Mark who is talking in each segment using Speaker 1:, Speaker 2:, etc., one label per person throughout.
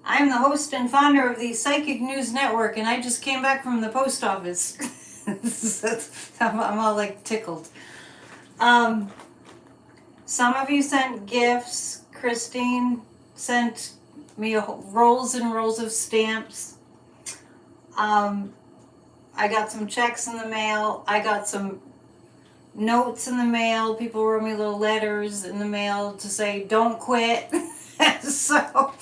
Speaker 1: I'm the host and founder of the Psychic News Network, and I just came back from the post office. I'm all like tickled. Some of you sent gifts. Christine sent me rolls and rolls of stamps. I got some checks in the mail. I got some notes in the mail. People wrote me little letters in the mail to say, don't quit. So,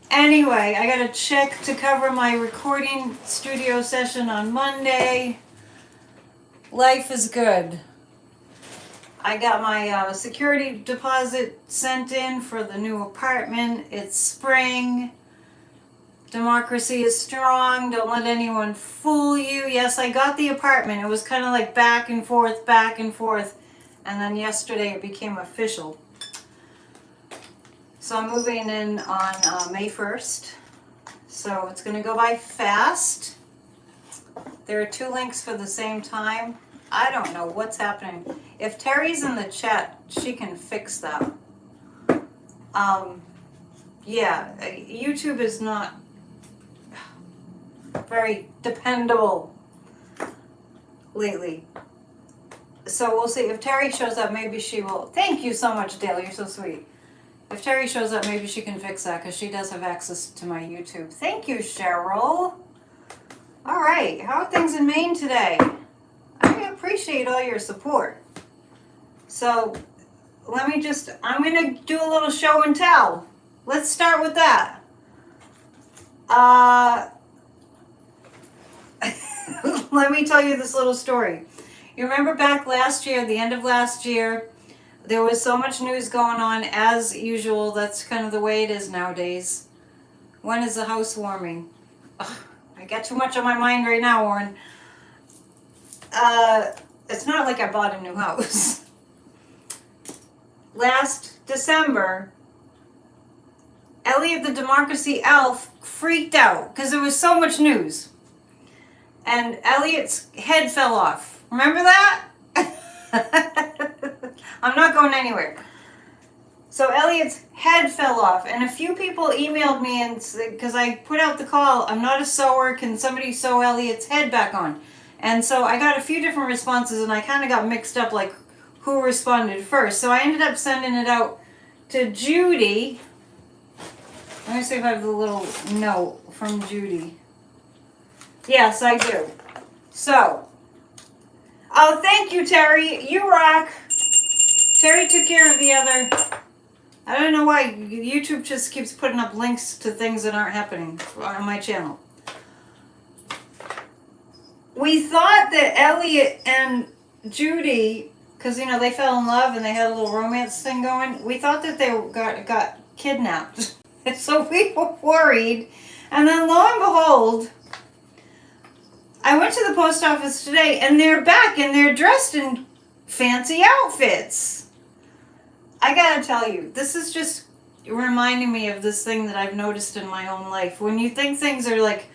Speaker 1: anyway, I got a check to cover my recording studio session on Monday. Life is good. I got my security deposit sent in for the new apartment. It's spring. Democracy is strong. Don't let anyone fool you. Yes, I got the apartment. It was kind of like back and forth, back and forth. And then yesterday it became official. So I'm moving in on May 1st. So it's going to go by fast. There are 2 links for the same time. I don't know what's happening. If Terry's in the chat, she can fix that. Yeah, YouTube is not very dependable lately. So we'll see. If Terry shows up, maybe she will. Thank you so much, Dale. You're so sweet. If Terry shows up, maybe she can fix that because she does have access to my YouTube. Thank you, Cheryl. All right. How are things in Maine today? I appreciate all your support. So I'm going to do a little show and tell. Let's start with that. Let me tell you this little story. You remember back last year, the end of last year, there was so much news going on as usual. That's kind of the way it is nowadays. When is the housewarming? Ugh, I got too much on my mind right now, Warren. It's not like I bought a new house. Last December, Elliot the Democracy Elf freaked out because there was so much news. And Elliot's head fell off. Remember that? I'm not going anywhere. So Elliot's head fell off, and a few people emailed me and because I put out the call, I'm not a sewer, can somebody sew Elliot's head back on? And so I got a few different responses, and I kind of got mixed up like who responded first. So I ended up sending it out to Judy. Let me see if I have the little note from Judy. Yes, I do. So, oh, thank you, Terry. You rock. Terry took care of the other. I don't know why YouTube just keeps putting up links to things that aren't happening on my channel. We thought that Elliot and Judy, because you know they fell in love and they had a little romance thing going. We thought that they got kidnapped, so we were worried. And then lo and behold, I went to the post office today, and they're back, and they're dressed in fancy outfits. I gotta tell you, this is just reminding me of this thing that I've noticed in my own life. When you think things are like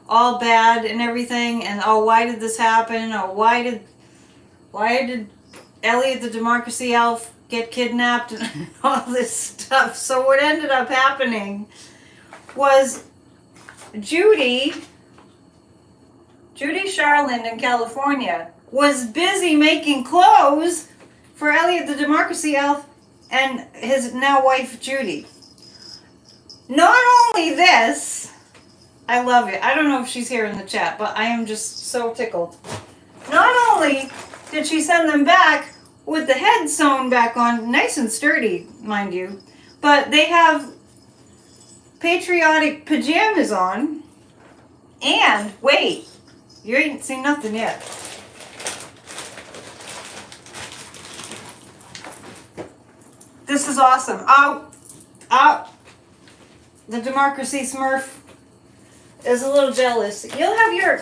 Speaker 1: all bad and everything, and oh, why did this happen? Or why did Elliot the Democracy Elf get kidnapped and all this stuff? So what ended up happening was Judy Charland in California was busy making clothes for Elliot the Democracy Elf and his now wife Judy. Not only this, I love it. I don't know if she's here in the chat, but I am just so tickled. Not only did she send them back with the head sewn back on, nice and sturdy, mind you, but they have patriotic pajamas on. And wait, you ain't seen nothing yet. This is awesome. Oh, the Democracy Smurf is a little jealous. You'll have your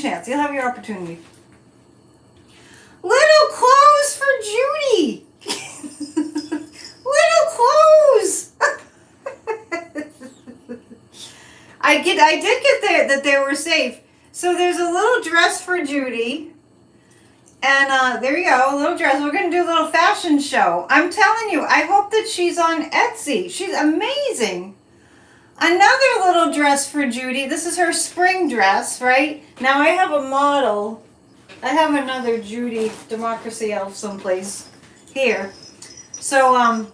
Speaker 1: chance. You'll have your opportunity. Little clothes for Judy. Little clothes. I did get that they were safe. So there's a little dress for Judy. And there you go, a little dress. We're going to do a little fashion show. I'm telling you, I hope that she's on Etsy. She's amazing. Another little dress for Judy. This is her spring dress, right? Now I have a model. I have another Judy Democracy Elf someplace here. So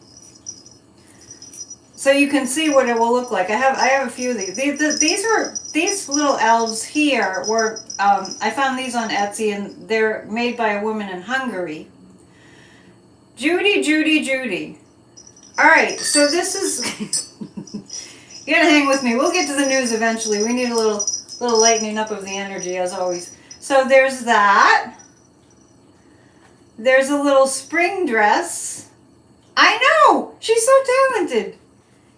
Speaker 1: so you can see what it will look like. I have a few of these. These little elves here were I found these on Etsy, and they're made by a woman in Hungary. Judy, Judy, Judy. All right, so this is. You gotta hang with me. We'll get to the news eventually. We need a little lightening up of the energy as always. So there's that. There's a little spring dress. I know! She's so talented.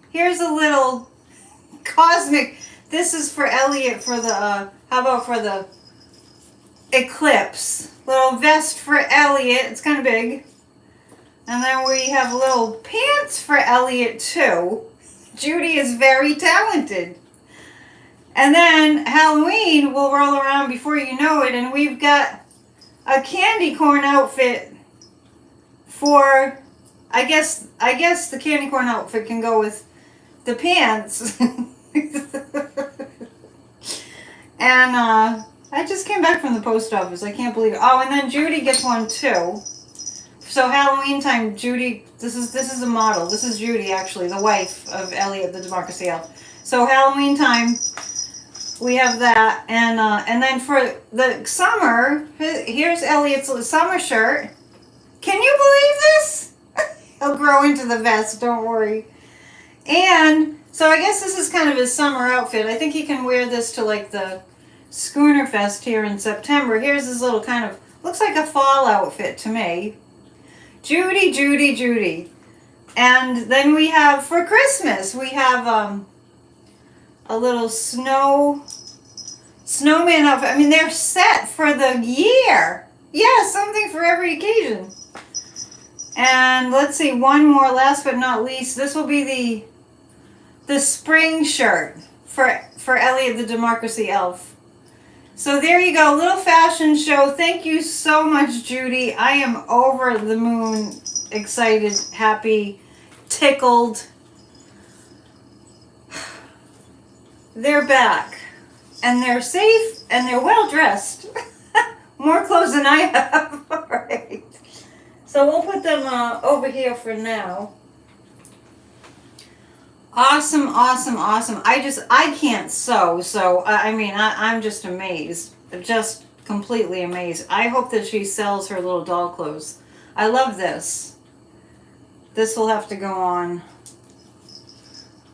Speaker 1: Here's a little cosmic. This is for Elliot for the, how about for the eclipse? Little vest for Elliot. It's kind of big. And then we have little pants for Elliot too. Judy is very talented. And then Halloween will roll around before you know it, and we've got a candy corn outfit for, I guess the candy corn outfit can go with the pants. And I just came back from the post office. I can't believe it. Oh, and then Judy gets one too. So Halloween time, Judy, this is a model. This is Judy, actually, the wife of Elliot, the Democracy Elf. So Halloween time, we have that. And then for the summer, here's Elliot's summer shirt. Can you believe this? He'll grow into the vest, don't worry. And so I guess this is kind of his summer outfit. I think he can wear this to like the Schooner Fest here in September. Here's his little kind of, looks like a fall outfit to me. Judy, Judy, Judy. And then we have, for Christmas, we have a little snowman outfit. I mean, they're set for the year. Yeah, something for every occasion. And let's see, one more, last but not least. This will be the spring shirt for Elliot, the Democracy Elf. So there you go, little fashion show. Thank you so much, Judy. I am over the moon, excited, happy, tickled. They're back, and they're safe, and they're well dressed. More clothes than I have. All right. So we'll put them over here for now. Awesome, awesome, awesome. I can't sew, so I mean, I'm just amazed. Just completely amazed. I hope that she sells her little doll clothes. I love this. This will have to go on.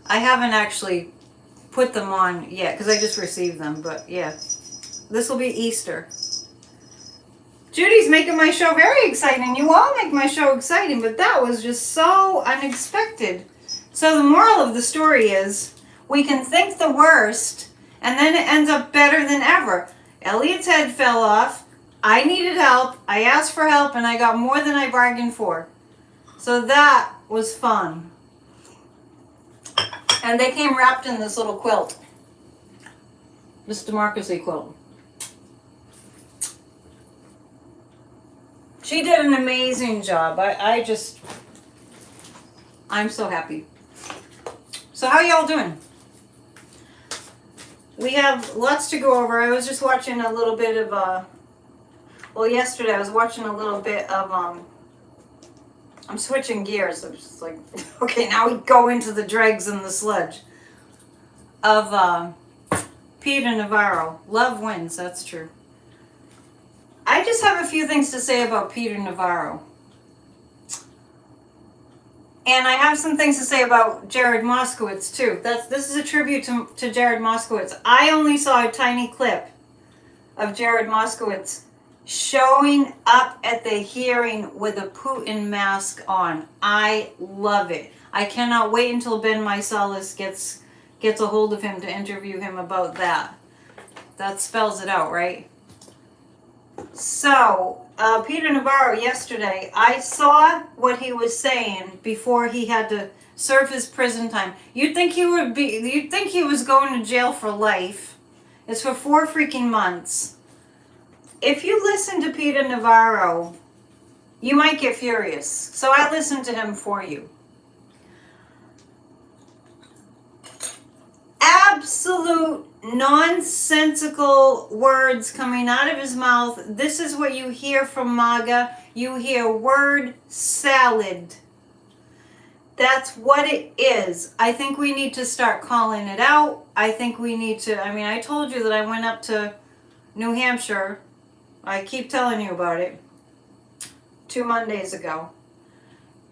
Speaker 1: I haven't actually put them on yet because I just received them, but yeah. This will be Easter. Judy's making my show very exciting. You all make my show exciting, but that was just so unexpected. So the moral of the story is, we can think the worst, and then it ends up better than ever. Elliot's head fell off. I needed help. I asked for help, and I got more than I bargained for. So that was fun. And they came wrapped in this little quilt. This Democracy quilt. She did an amazing job. I'm so happy. So how y'all doing? We have lots to go over. I was just watching a little bit of, well, yesterday I was watching a little bit of, I'm switching gears. I'm just like, okay, now we go into the dregs and the sludge of Peter Navarro. Love wins, that's true. I just have a few things to say about Peter Navarro. And I have some things to say about Jared Moskowitz too. This is a tribute to Jared Moskowitz. I only saw a tiny clip of Jared Moskowitz showing up at the hearing with a Putin mask on. I love it. I cannot wait until Ben Meiselas gets a hold of him to interview him about that. That spells it out, right? So, Peter Navarro yesterday, I saw what he was saying before he had to serve his prison time. You'd think he was going to jail for life. It's for 4 freaking months. If you listen to Peter Navarro, you might get furious. So I listened to him for you. absolute nonsensical words coming out of his mouth. This is what you hear from MAGA. You hear word salad. That's what it is. I think we need to start calling it out. I think we need to, I mean, I told you that I went up to New Hampshire. I keep telling you about it. 2 Mondays ago.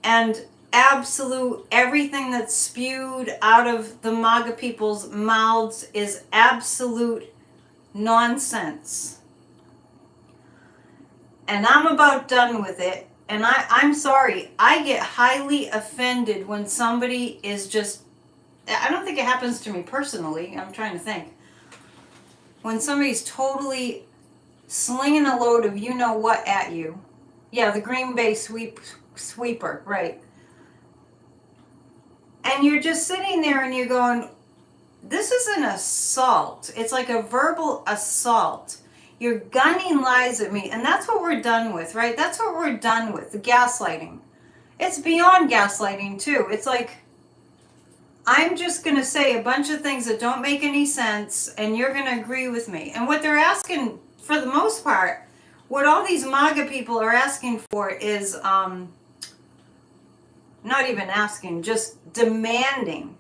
Speaker 1: And absolute everything that's spewed out of the MAGA people's mouths is absolute nonsense. And I'm about done with it. And I'm sorry, I get highly offended when somebody is just, I don't think it happens to me personally, I'm trying to think. When somebody's totally slinging a load of you know what at you. Yeah, the Green Bay sweeper, right. And you're just sitting there and you're going, this is an assault. It's like a verbal assault. You're gunning lies at me. And that's what we're done with, right? That's what we're done with, the gaslighting. It's beyond gaslighting, too. It's like, I'm just going to say a bunch of things that don't make any sense, and you're going to agree with me. And what they're asking, for the most part, what all these MAGA people are asking for is, not even asking, just demanding.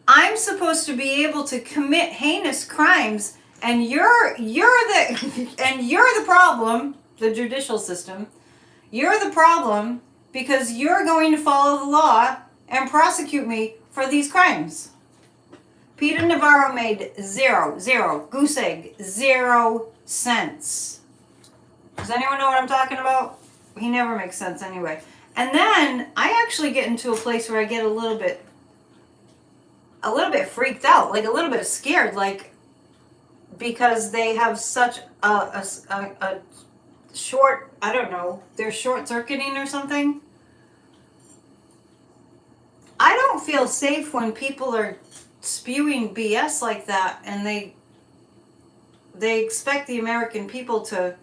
Speaker 1: I'm supposed to be able to commit heinous crimes, and you're the problem, the judicial system. You're the problem because you're going to follow the law and prosecute me for these crimes. Peter Navarro made zero, goose egg, 0 cents. Does anyone know what I'm talking about? He never makes sense anyway. And then I actually get into a place where I get a little bit freaked out, like a little bit scared, like because they have such a short, I don't know, they're short circuiting or something. I don't feel safe when people are spewing BS like that, and they expect the American people to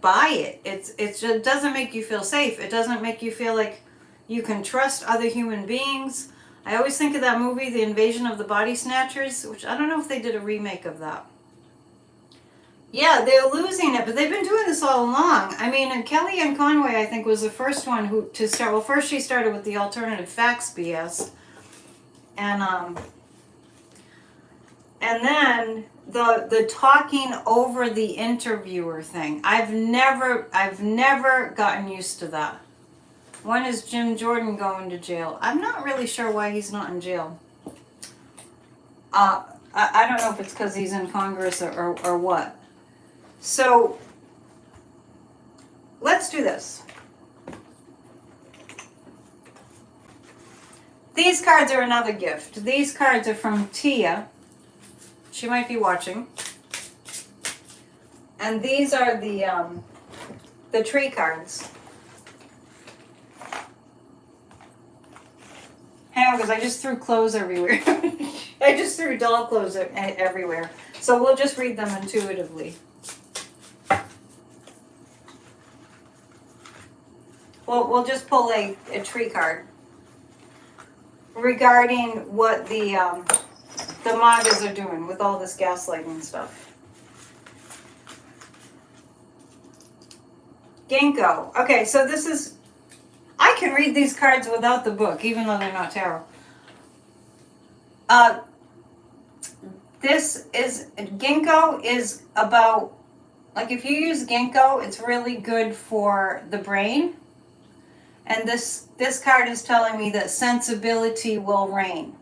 Speaker 1: buy it. It just doesn't make you feel safe. It doesn't make you feel like you can trust other human beings. I always think of that movie, The Invasion of the Body Snatchers, which I don't know if they did a remake of that. Yeah, they're losing it, but they've been doing this all along. I mean, and Kellyanne Conway, I think, was the first one to start. Well, first she started with the alternative facts BS, and then the talking over the interviewer thing. I've never gotten used to that. When is Jim Jordan going to jail? I'm not really sure why he's not in jail. I don't know if it's because he's in Congress or what. So, let's do this. These cards are another gift. These cards are from Tia. She might be watching. And these are the tree cards. Hang on, because I just threw clothes everywhere. I just threw doll clothes everywhere. So we'll just read them intuitively. We'll just pull a tree card regarding what the MAGAs are doing with all this gaslighting stuff. Ginkgo. Okay, so this is... I can read these cards without the book, even though they're not tarot. Ginkgo is about, like if you use ginkgo, it's really good for the brain. And this card is telling me that sensibility will reign.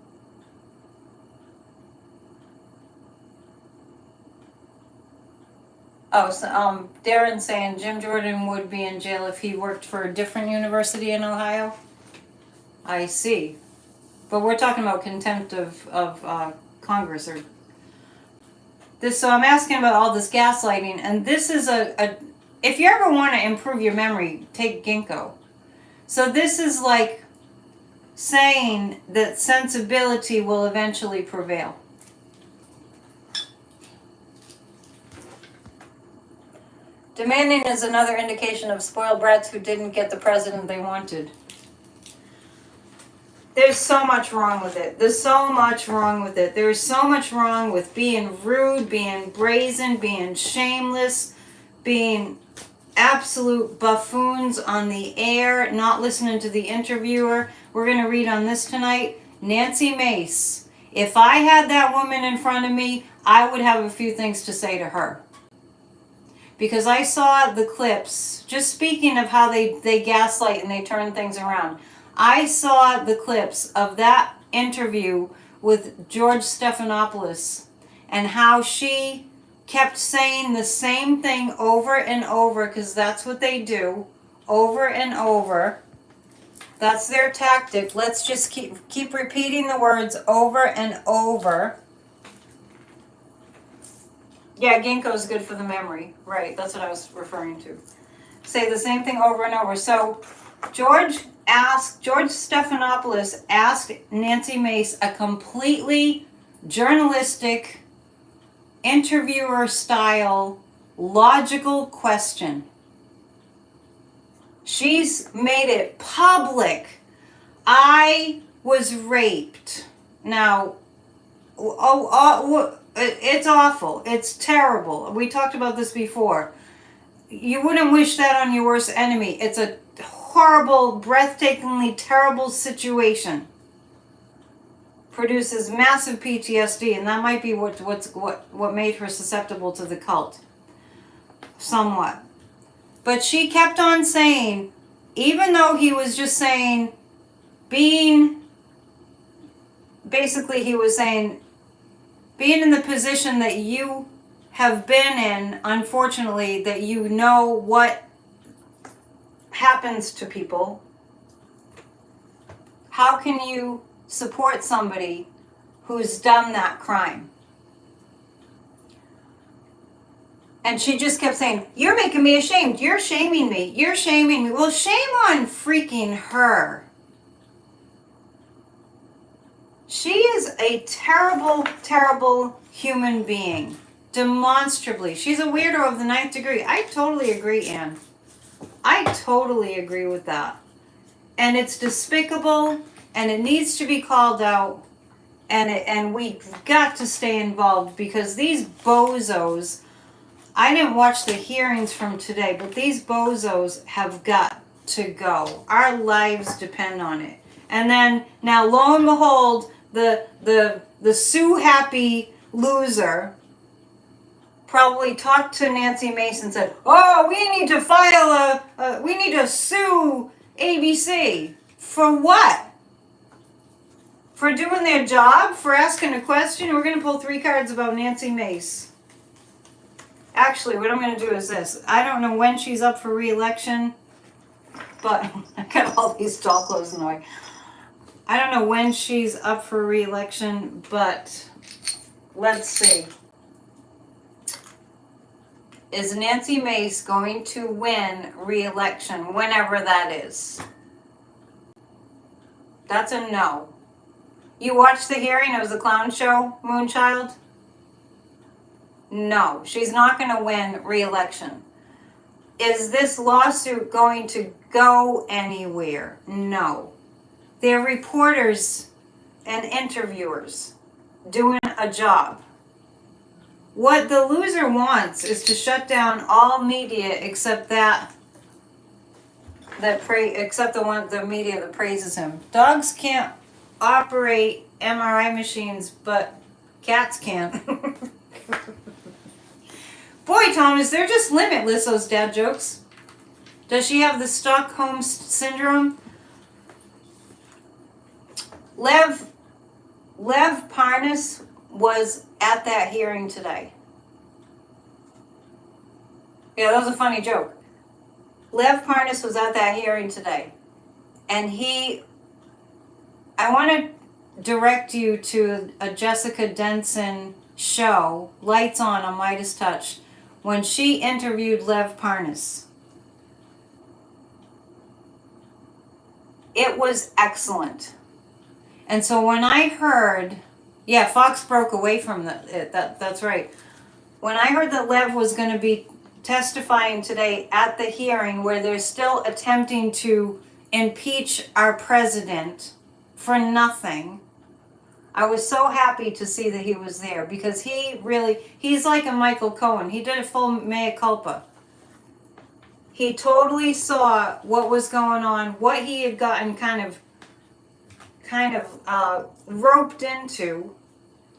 Speaker 1: Oh, so Darren's saying Jim Jordan would be in jail if he worked for a different university in Ohio. I see. But we're talking about contempt of Congress or this. So I'm asking about all this gaslighting, and this is if you ever want to improve your memory, take ginkgo. So this is like saying that sensibility will eventually prevail. Demanding is another indication of spoiled brats who didn't get the president they wanted. There's so much wrong with it. There's so much wrong with it. There's so much wrong with being rude, being brazen, being shameless, being absolute buffoons on the air, not listening to the interviewer. We're going to read on this tonight. Nancy Mace. If I had that woman in front of me, I would have a few things to say to her. Because I saw the clips, just speaking of how they gaslight and they turn things around. I saw the clips of that interview with George Stephanopoulos and how she kept saying the same thing over and over, because that's what they do, over and over. That's their tactic. Let's just keep repeating the words over and over. Yeah, ginkgo is good for the memory. Right, that's what I was referring to. Say the same thing over and over. So George Stephanopoulos asked Nancy Mace a completely journalistic, interviewer style, logical question. She's made it public. I was raped. Now, it's awful. It's terrible. We talked about this before. You wouldn't wish that on your worst enemy. It's a horrible, breathtakingly terrible situation. Produces massive PTSD, and that might be what made her susceptible to the cult. Somewhat. But she kept on saying, even though he was just saying, basically he was saying, being in the position that you have been in, unfortunately, that you know what happens to people, how can you support somebody who's done that crime? And she just kept saying, you're making me ashamed. You're shaming me. You're shaming me. Well, shame on freaking her. She is a terrible, terrible human being. Demonstrably. She's a weirdo of the 9th degree. I totally agree, Anne. I totally agree with that. And it's despicable, and it needs to be called out, and we've got to stay involved, because these bozos, I didn't watch the hearings from today, but these bozos have got to go. Our lives depend on it. And then, now lo and behold, the Sue Happy loser probably talked to Nancy Mace and said, oh, we need to file we need to sue ABC. For what? For doing their job? For asking a question? We're going to pull 3 cards about Nancy Mace. Actually, what I'm going to do is this. I don't know when she's up for re-election, but I got all these doll clothes in the way. I don't know when she's up for re-election, but let's see. Is Nancy Mace going to win re-election, whenever that is? That's a no. You watched the hearing? It was a clown show, Moonchild? No, she's not going to win re-election. Is this lawsuit going to go anywhere? No. They're reporters and interviewers doing a job. What the loser wants is to shut down all media except the media that praises him. Dogs can't operate MRI machines, but cats can't. Boy, Thomas, they're just limitless, those dad jokes. Does she have the Stockholm syndrome? Lev Parnas was at that hearing today. Yeah, that was a funny joke. Lev Parnas was at that hearing today. And I want to direct you to a Jessica Denson show, Lights on Midas Touch, when she interviewed Lev Parnas. It was excellent. And so when I heard, yeah, Fox broke away from it. That's right. When I heard that Lev was going to be testifying today at the hearing where they're still attempting to impeach our president for nothing. I was so happy to see that he was there because he's like a Michael Cohen. He did a full mea culpa. He totally saw what was going on, what he had gotten kind of roped into,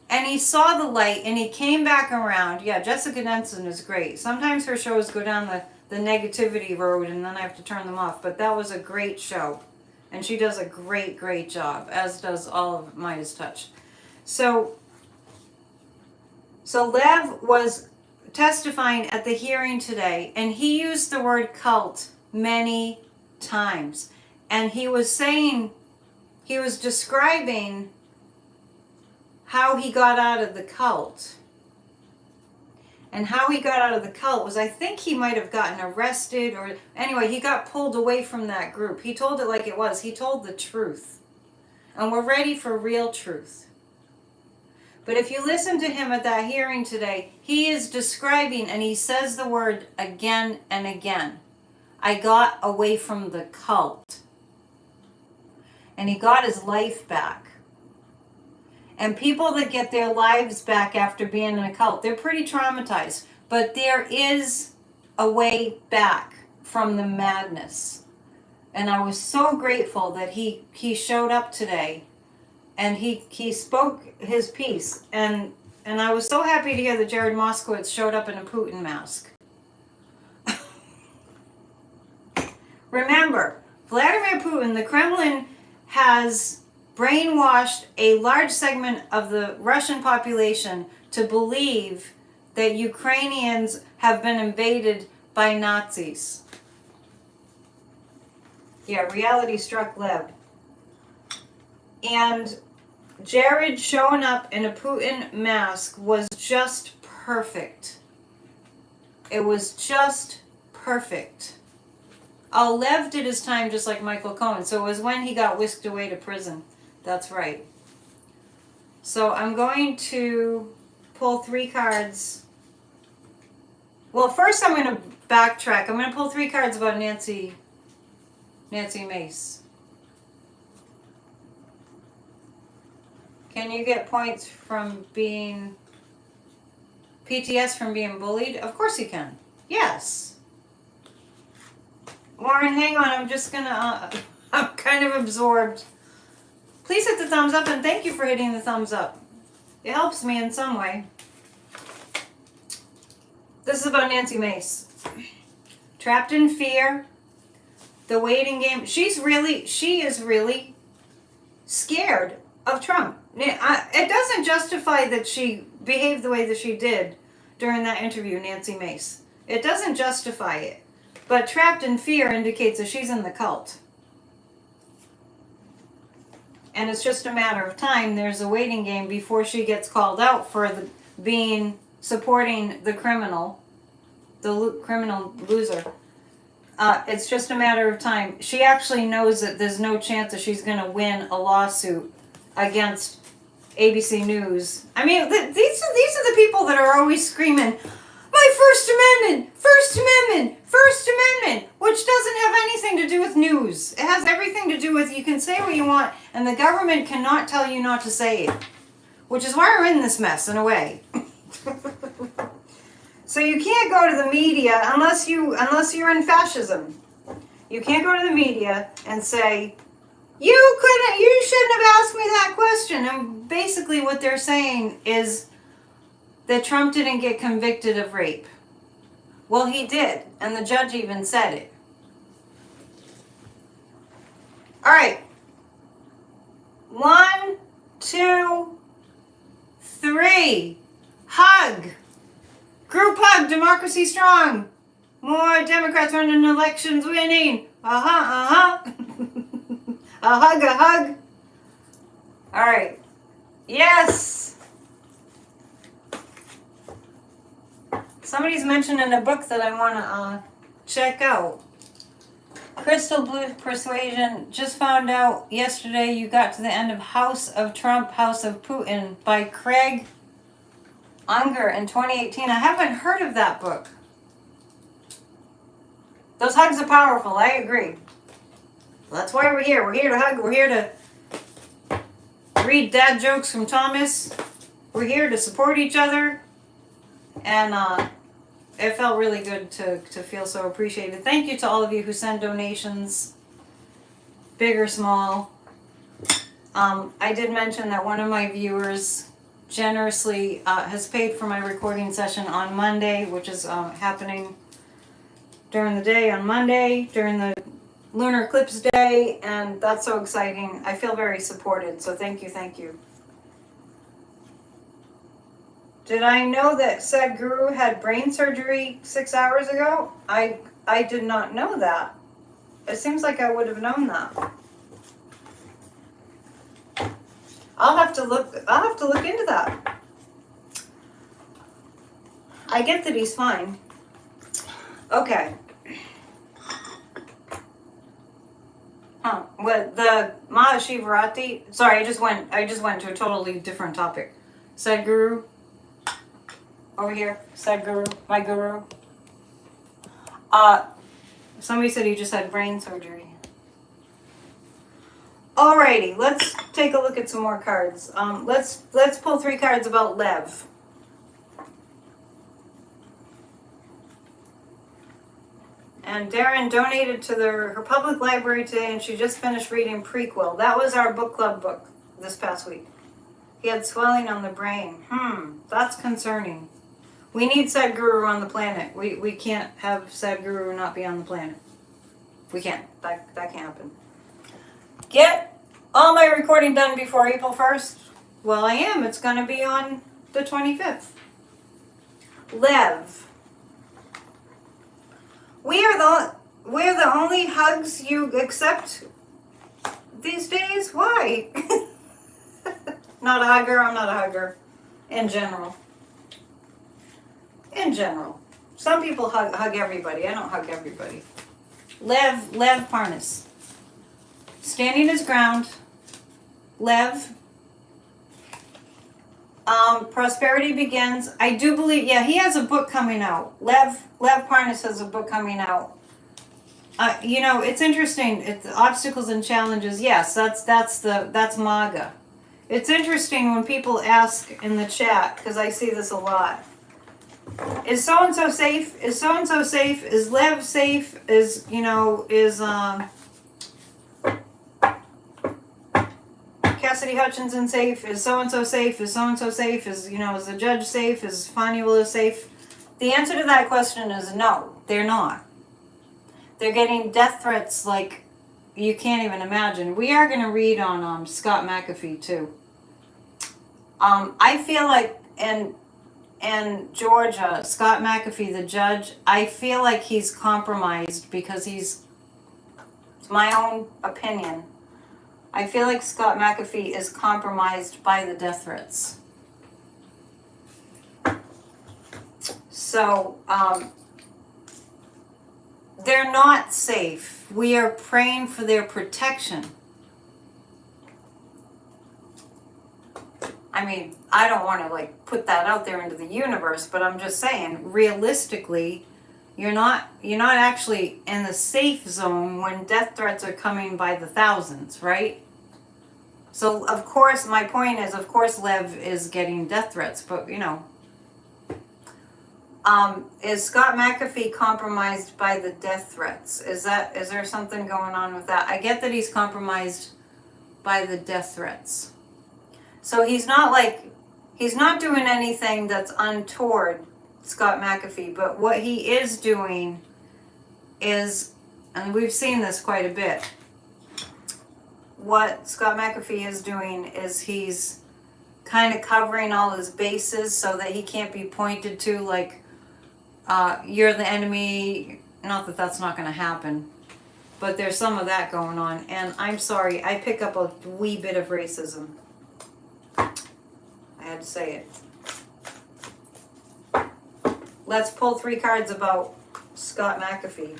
Speaker 1: and he saw the light and he came back around. Yeah, Jessica Denson is great. Sometimes her shows go down the negativity road and then I have to turn them off, but that was a great show. And she does a great job, as does all of Midas Touch. So Lev was testifying at the hearing today, and he used the word cult many times. And he was describing how he got out of the cult. And how he got out of the cult was, I think he might have gotten arrested, or anyway, he got pulled away from that group. He told it like it was. He told the truth. And we're ready for real truth. But if you listen to him at that hearing today, he is describing, and he says the word again and again. I got away from the cult. And he got his life back. And people that get their lives back after being in a cult, they're pretty traumatized. But there is a way back from the madness. And I was so grateful that he showed up today. And he spoke his piece. And I was so happy to hear that Jared Moskowitz showed up in a Putin mask. Remember, Vladimir Putin, the Kremlin has brainwashed a large segment of the Russian population to believe that Ukrainians have been invaded by Nazis. Yeah, reality struck Lev. And Jared showing up in a Putin mask was just perfect. It was just perfect. Oh, Lev did his time just like Michael Cohen, so it was when he got whisked away to prison. That's right. So I'm going to pull 3 cards. Well, first I'm going to backtrack. I'm going to pull 3 cards about Nancy Mace. Can you get points from being PTS from being bullied? Of course you can. Yes. Warren, hang on. I'm just going to... I'm kind of absorbed. Please hit the thumbs up, and thank you for hitting the thumbs up. It helps me in some way. This is about Nancy Mace. Trapped in fear. The waiting game. She is really scared of Trump. It doesn't justify that she behaved the way that she did during that interview, Nancy Mace. It doesn't justify it. But trapped in fear indicates that she's in the cult. And it's just a matter of time. There's a waiting game before she gets called out for supporting the criminal, criminal loser. It's just a matter of time. She actually knows that there's no chance that she's going to win a lawsuit against ABC News. I mean, these are the people that are always screaming, my First Amendment, First Amendment, First Amendment, which doesn't have anything to do with news. It has everything to do with you can say what you want, and the government cannot tell you not to say it, which is why we're in this mess in a way. So you can't go to the media unless you're in fascism. You can't go to the media and say, you shouldn't have asked me that question. And basically what they're saying is that Trump didn't get convicted of rape. Well, he did, and the judge even said it. All right. 1, 2, 3. Hug. Group hug. Democracy strong. More Democrats running elections winning. A hug, a hug. All right. Yes. Somebody's mentioning a book that I want to check out. Crystal Blue Persuasion. Just found out yesterday you got to the end of House of Trump, House of Putin by Craig Unger in 2018. I haven't heard of that book. Those hugs are powerful. I agree. Well, that's why we're here. We're here to hug. We're here to read dad jokes from Thomas. We're here to support each other. And it felt really good to feel so appreciated. Thank you to all of you who send donations, big or small. I did mention that one of my viewers generously has paid for my recording session on Monday, which is happening during the day on Monday, during the lunar eclipse day, and that's so exciting. I feel very supported, so thank you, thank you. Did I know that Sadhguru had brain surgery 6 hours ago? I did not know that. It seems like I would have known that. I'll have to look into that. I get that he's fine. Okay. With the Mahashivarati, sorry, I just went to a totally different topic. Sadhguru, over here, Sadhguru, my guru. Somebody said he just had brain surgery. Alrighty, let's take a look at some more cards. Let's pull 3 cards about Lev. And Darren donated to her public library today, and she just finished reading Prequel. That was our book club book this past week. He had swelling on the brain. That's concerning. We need Sadhguru on the planet. We can't have Sadhguru not be on the planet. We can't. That can't happen. Get all my recording done before April 1st? Well, I am. It's going to be on the 25th. Lev. We're the only hugs you accept these days? Why? Not a hugger, I'm not a hugger. In general. In general. Some people hug everybody. I don't hug everybody. Lev Parnas. Standing his ground. Lev. Prosperity Begins. I do believe, yeah, he has a book coming out. Lev Parnas has a book coming out. It's interesting. It's obstacles and challenges. Yes, that's MAGA. It's interesting when people ask in the chat, because I see this a lot. Is so and so safe? Is so and so safe? Is Lev safe? Is Cassidy Hutchinson safe? Is so-and-so safe? Is so-and-so safe? Is the judge safe? Is Fannie Willis safe? The answer to that question is no, they're not. They're getting death threats like you can't even imagine. We are going to read on Scott McAfee too. I feel like in Georgia, Scott McAfee, the judge, I feel like he's compromised because it's my own opinion. I feel like Scott McAfee is compromised by the death threats. So, they're not safe. We are praying for their protection. I mean, I don't want to put that out there into the universe, but I'm just saying, realistically, you're not actually in the safe zone when death threats are coming by the thousands, right? So, of course, my point is, of course, Lev is getting death threats, but, is Scott McAfee compromised by the death threats? Is there something going on with that? I get that he's compromised by the death threats. So he's not doing anything that's untoward, Scott McAfee, but what he is doing is, and we've seen this quite a bit, what Scott McAfee is doing is he's kind of covering all his bases so that he can't be pointed to you're the enemy. Not that that's not going to happen, but there's some of that going on, and I'm sorry, I pick up a wee bit of racism. I had to say it. Let's pull 3 cards about Scott McAfee.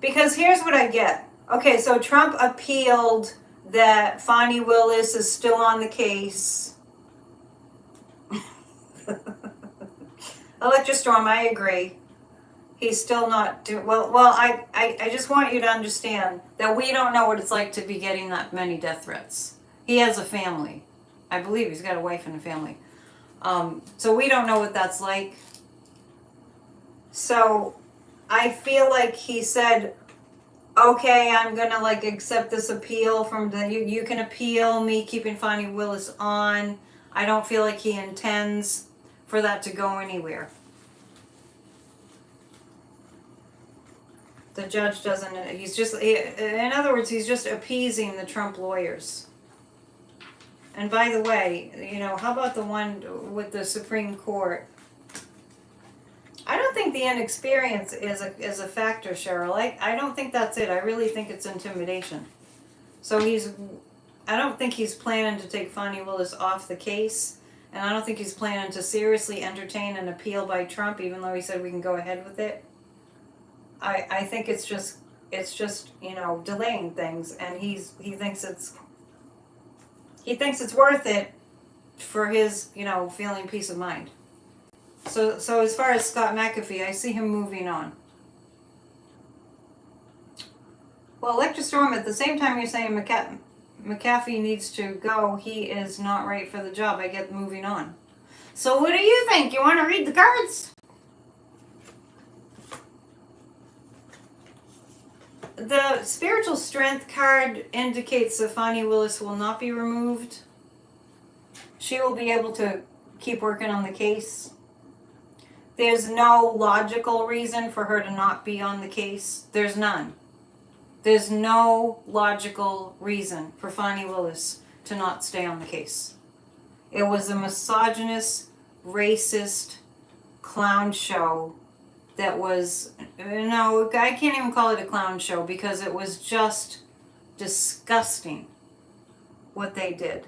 Speaker 1: Because here's what I get. Okay, so Trump appealed that Fannie Willis is still on the case. Electrostorm, I agree. He's still not doing well. Well, I just want you to understand that we don't know what it's like to be getting that many death threats. He has a family. I believe he's got a wife and a family. So we don't know what that's like. So I feel like he said, okay, I'm gonna like accept this appeal from the, you can appeal me keeping Fonnie Willis on. I don't feel like he intends for that to go anywhere. The judge doesn't, he's just, in other words, he's just appeasing the Trump lawyers. And by the way, you know, how about the one with the Supreme Court? I don't think the inexperience is a factor, Cheryl. I don't think that's it. I really think it's intimidation. So I don't think he's planning to take Fonnie Willis off the case. And I don't think he's planning to seriously entertain an appeal by Trump, even though he said we can go ahead with it. I think it's just, you know, delaying things, and he thinks it's worth it for his, you know, feeling peace of mind. So as far as Scott McAfee, I see him moving on. Well, Electrostorm, at the same time you're saying McAfee needs to go, he is not right for the job. I get moving on. So what do you think? You want to read the cards? The spiritual strength card indicates that Fonnie Willis will not be removed. She will be able to keep working on the case. There's no logical reason for her to not be on the case. There's none. There's no logical reason for Fonnie Willis to not stay on the case. It was a misogynist, racist clown show that was, no, I can't even call it a clown show because it was just disgusting what they did.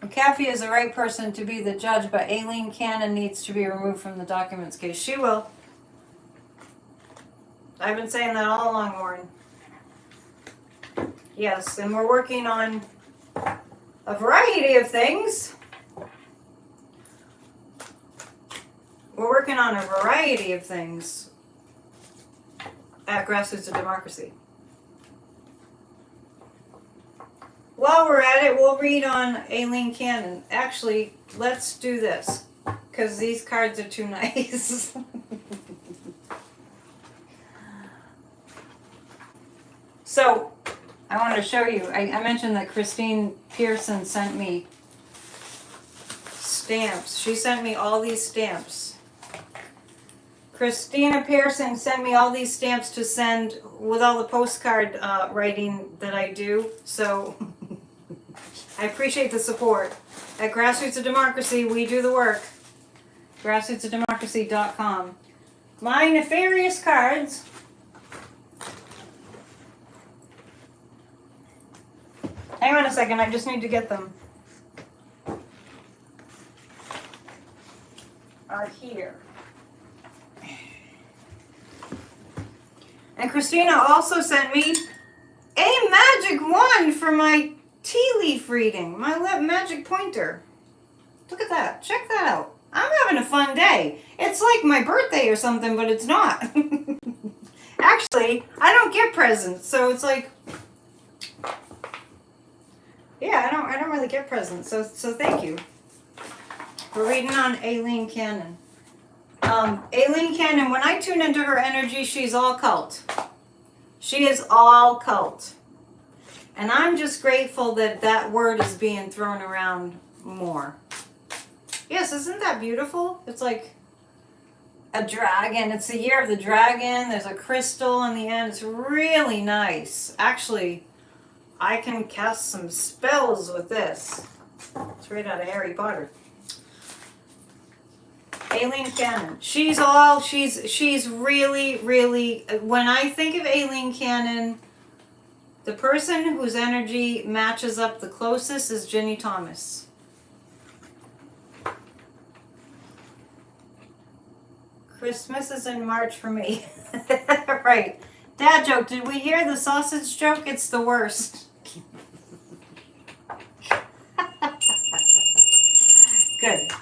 Speaker 1: McAfee is the right person to be the judge, but Aileen Cannon needs to be removed from the documents case. She will. I've been saying that all along, Warren. Yes, and we're working on a variety of things. We're working on a variety of things at Grassroots of Democracy. While we're at it, we'll read on Aileen Cannon. Actually, let's do this, because these cards are too nice. So, I wanted to show you, I mentioned that Christine Pearson sent me stamps. She sent me all these stamps. Christina Pearson sent me all these stamps to send with all the postcard writing that I do. So I appreciate the support. At Grassroots of Democracy, we do the work. Grassrootsofdemocracy.com. My nefarious cards. Hang on a second, I just need to get them. Are here. And Christina also sent me a magic wand for my tea leaf reading, my magic pointer. Look at that. Check that out. I'm having a fun day. It's like my birthday or something, but it's not. Actually, I don't get presents, so it's like, yeah, I don't really get presents. So thank you for reading on Aileen Cannon. Aileen Cannon, when I tune into her energy, she's all cult. She is all cult. And I'm just grateful that that word is being thrown around more. Yes, isn't that beautiful? It's like a dragon. It's the year of the dragon. There's a crystal on the end. It's really nice. Actually, I can cast some spells with this. It's right out of Harry Potter. Aileen Cannon. She's really, really, when I think of Aileen Cannon, the person whose energy matches up the closest is Ginny Thomas. Christmas is in March for me. Right. Dad joke. Did we hear the sausage joke? It's the worst. Good.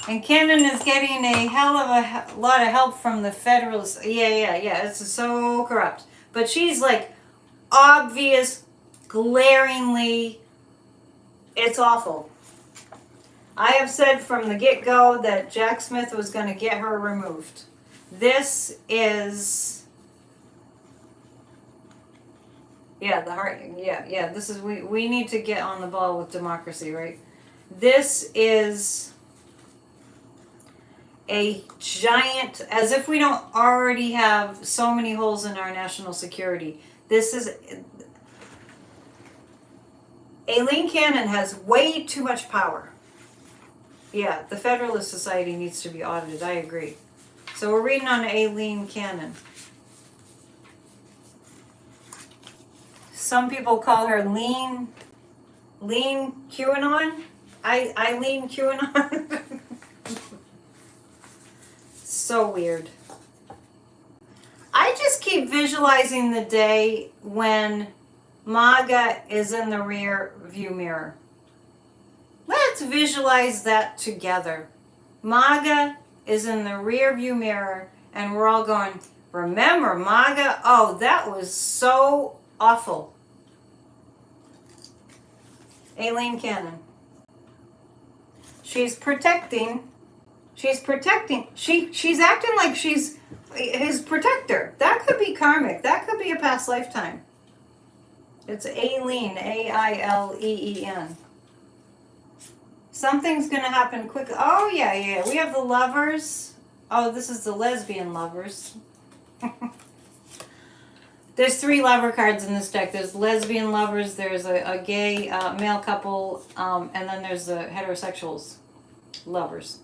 Speaker 1: And Cannon is getting a hell of a lot of help from the Federalists. Yeah. It's so corrupt. But she's like obvious, glaringly, it's awful. I have said from the get-go that Jack Smith was going to get her removed. This is... Yeah, the heart. Yeah. This is... We need to get on the ball with democracy, right? This is a giant... As if we don't already have so many holes in our national security. This is... Aileen Cannon has way too much power. Yeah, the Federalist Society needs to be audited. I agree. So we're reading on Aileen Cannon. Some people call her lean QAnon. I lean QAnon. So weird. I just keep visualizing the day when MAGA is in the rear view mirror. Let's visualize that together. MAGA is in the rear view mirror and we're all going, remember MAGA? Oh, that was so awful. Aileen Cannon. She's protecting. She's acting like she's his protector. That could be karmic. That could be a past lifetime. It's Aileen, A-I-L-E-E-N. Something's going to happen quick. Oh, yeah. We have the lovers. Oh, this is the lesbian lovers. There's 3 lover cards in this deck. There's lesbian lovers, there's a gay male couple, and then there's the heterosexuals lovers.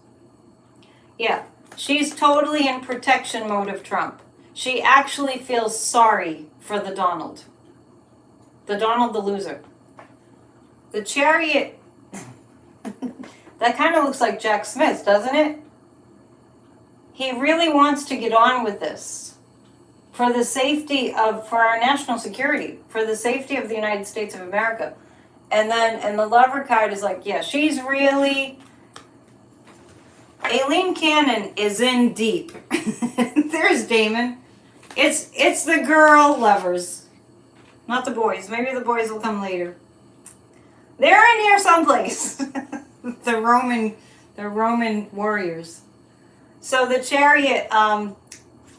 Speaker 1: Yeah, she's totally in protection mode of Trump. She actually feels sorry for the Donald. The Donald the loser. The Chariot... That kind of looks like Jack Smith, doesn't it? He really wants to get on with this. For our national security. For the safety of the United States of America. And the lover card is like, yeah, she's really... Aileen Cannon is in deep. There's Damon. It's the girl lovers. Not the boys. Maybe the boys will come later. They're in here someplace. The Roman warriors. So the Chariot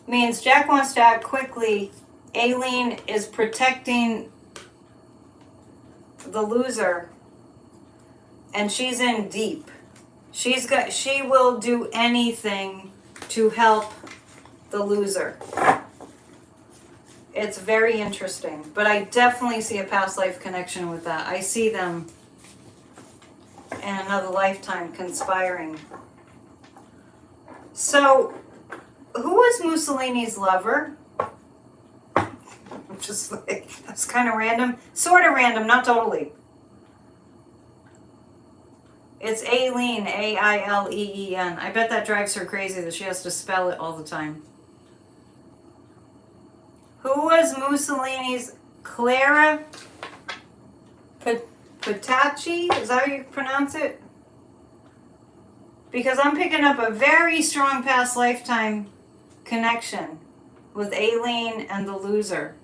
Speaker 1: means Jack wants to act quickly. Aileen is protecting the loser, and she's in deep. She will do anything to help the loser. It's very interesting, but I definitely see a past life connection with that. I see them in another lifetime conspiring. So, who was Mussolini's lover? Just like, that's kind of random. Sort of random, not totally. It's Aileen, A-I-L-E-E-N. I bet that drives her crazy that she has to spell it all the time. Who was Mussolini's Clara Petacci? Is that how you pronounce it? Because I'm picking up a very strong past lifetime connection with Aileen and the loser.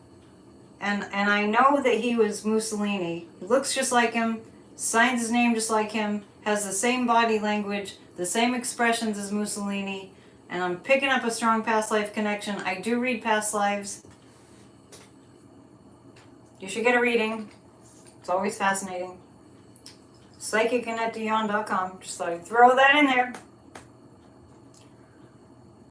Speaker 1: And I know that he was Mussolini. He looks just like him, signs his name just like him, has the same body language, the same expressions as Mussolini, and I'm picking up a strong past life connection. I do read past lives. You should get a reading. It's always fascinating. PsychicAnnetteDion.com. Just thought I'd throw that in there.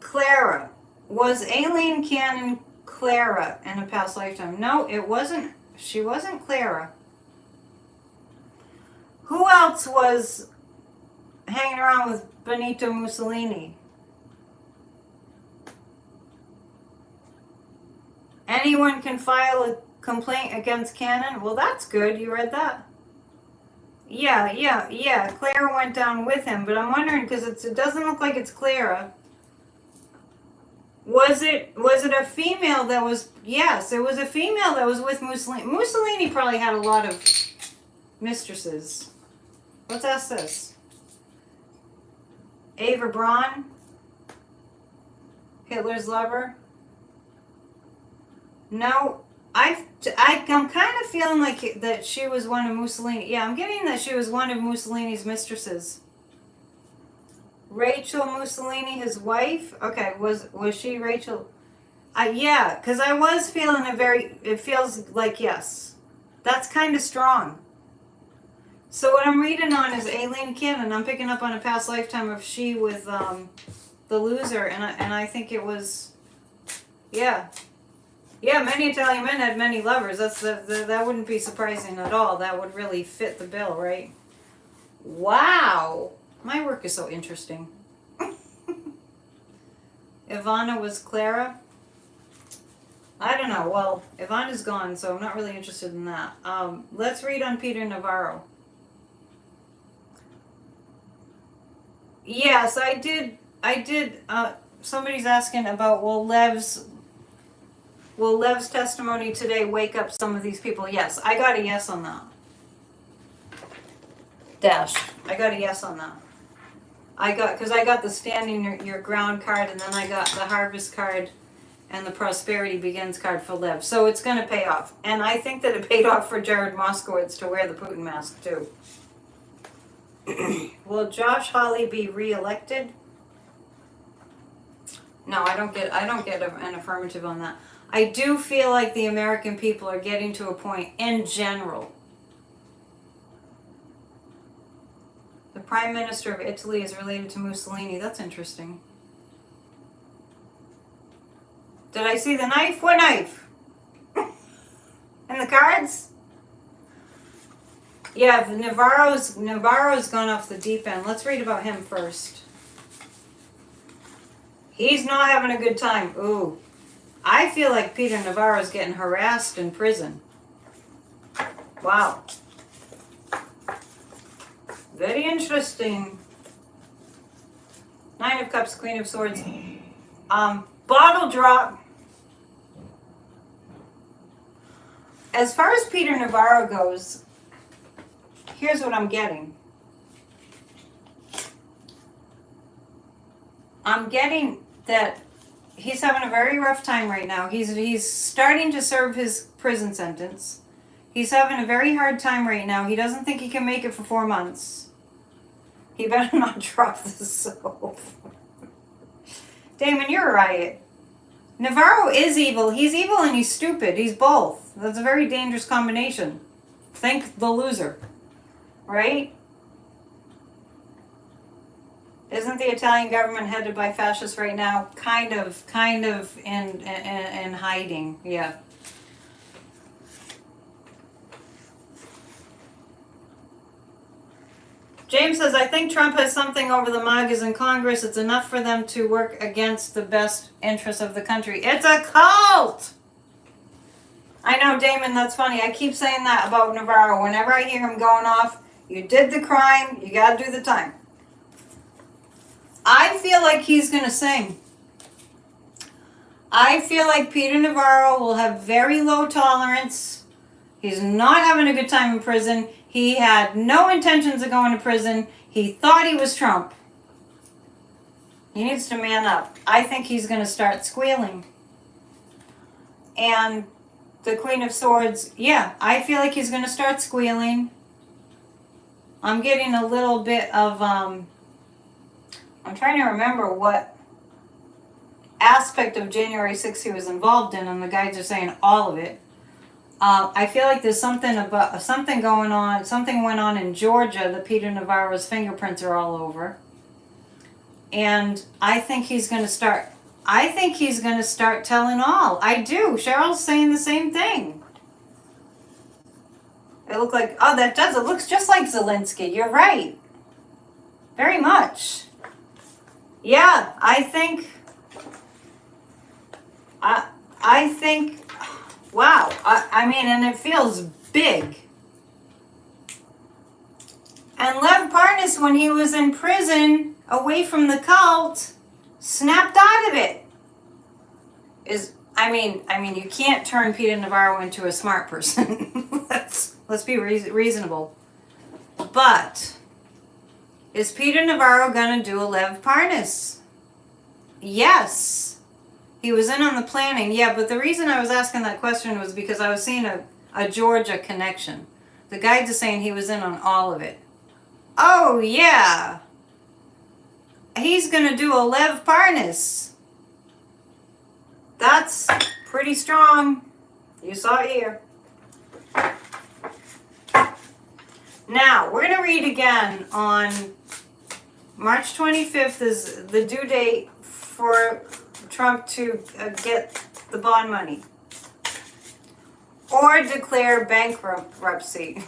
Speaker 1: Clara. Was Aileen Cannon Clara in a past lifetime? No, it wasn't. She wasn't Clara. Who else was hanging around with Benito Mussolini? Anyone can file a complaint against Cannon? Well, that's good. You read that? Yeah. Clara went down with him, but I'm wondering because it doesn't look like it's Clara. Was it a female that was? Yes, it was a female that was with Mussolini. Mussolini probably had a lot of mistresses. Let's ask this. Ava Braun, Hitler's lover. No, I'm kind of feeling like that she was one of Mussolini. Yeah, I'm getting that she was one of Mussolini's mistresses. Rachel Mussolini, his wife. Okay, was she Rachel? Yeah, because I was feeling it feels like yes. That's kind of strong. So what I'm reading on is Aileen Cannon. I'm picking up on a past lifetime of she with the loser, and I think it was, yeah. Yeah, many Italian men had many lovers. That wouldn't be surprising at all. That would really fit the bill, right? Wow. My work is so interesting. Ivana was Clara. I don't know. Well, Ivana's gone, so I'm not really interested in that. Let's read on Peter Navarro. Yes, I did. Somebody's asking about will Lev's testimony today wake up some of these people? Yes, I got a yes on that. Dash. I got a yes on that. Because I got the standing your ground card, and then I got the harvest card and the prosperity begins card for Lev. So it's going to pay off. And I think that it paid off for Jared Moskowitz to wear the Putin mask too. Will Josh Hawley be reelected? No, I don't get an affirmative on that. I do feel like the American people are getting to a point in general. The Prime Minister of Italy is related to Mussolini. That's interesting. Did I see the knife? What knife? And the cards? Yeah, Navarro's gone off the deep end. Let's read about him first. He's not having a good time. Ooh. I feel like Peter Navarro's getting harassed in prison. Wow. Very interesting. Nine of Cups, Queen of Swords. Bottle drop. As far as Peter Navarro goes, here's what I'm getting. I'm getting that he's having a very rough time right now. He's starting to serve his prison sentence. He's having a very hard time right now. He doesn't think he can make it for 4 months. He better not drop the soap. Damon, you're right. Navarro is evil. He's evil and he's stupid. He's both. That's a very dangerous combination. Think the loser. Right? Isn't the Italian government headed by fascists right now? Kind of in hiding. Yeah. James says, I think Trump has something over the MAGAs in Congress. It's enough for them to work against the best interests of the country. It's a cult! I know, Damon, that's funny. I keep saying that about Navarro. Whenever I hear him going off, you did the crime, you gotta do the time. I feel like he's gonna sing. I feel like Peter Navarro will have very low tolerance. He's not having a good time in prison. He had no intentions of going to prison. He thought he was Trump. He needs to man up. I think he's going to start squealing. And the Queen of Swords, yeah, I feel like he's going to start squealing. I'm getting a little bit of, I'm trying to remember what aspect of January 6th he was involved in, and the guys are saying all of it. I feel like there's something going on. Something went on in Georgia that Peter Navarro's fingerprints are all over, and I think he's going to start. I think he's going to start telling all. I do. Cheryl's saying the same thing. It looked like that does. It looks just like Zelensky. You're right. Very much. Yeah, I think. I think. Wow, I mean, and it feels big. And Lev Parnas, when he was in prison, away from the cult, snapped out of it. I mean, you can't turn Peter Navarro into a smart person. Let's be reasonable. But Is Peter Navarro gonna do a Lev Parnas? Yes. He was in on the planning. Yeah, but the reason I was asking that question was because I was seeing a Georgia connection. The guides are saying he was in on all of it. Oh, yeah. He's gonna do a Lev Parnas. That's pretty strong. You saw it here. Now, we're going to read again on March 25th is the due date for Trump to get the bond money or declare bankruptcy.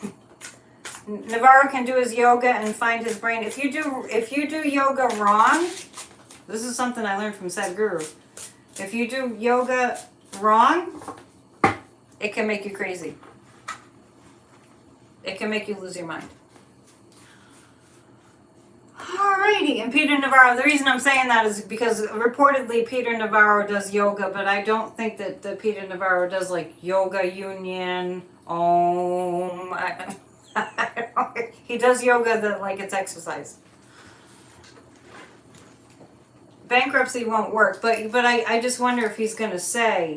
Speaker 1: Navarro can do his yoga and find his brain. If you do yoga wrong, this is something I learned from Sadhguru. If you do yoga wrong, it can make you crazy. It can make you lose your mind. Alrighty, and Peter Navarro, the reason I'm saying that is because reportedly Peter Navarro does yoga, but I don't think that Peter Navarro does like yoga union, om. He does yoga like it's exercise. Bankruptcy won't work, but I just wonder if he's going to say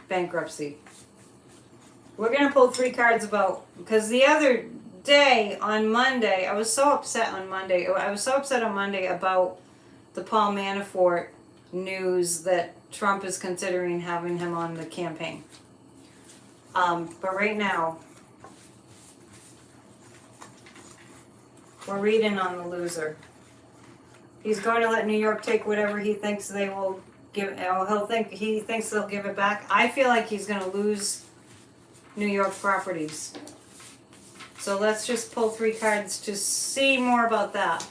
Speaker 1: bankruptcy. We're going to pull 3 cards about, because the other day on Monday, I was so upset on Monday. I was so upset on Monday about the Paul Manafort news that Trump is considering having him on the campaign. But right now, we're reading on the loser. He's going to let New York take whatever he thinks they will give. He thinks they'll give it back. I feel like he's going to lose New York properties. So let's just pull 3 cards to see more about that.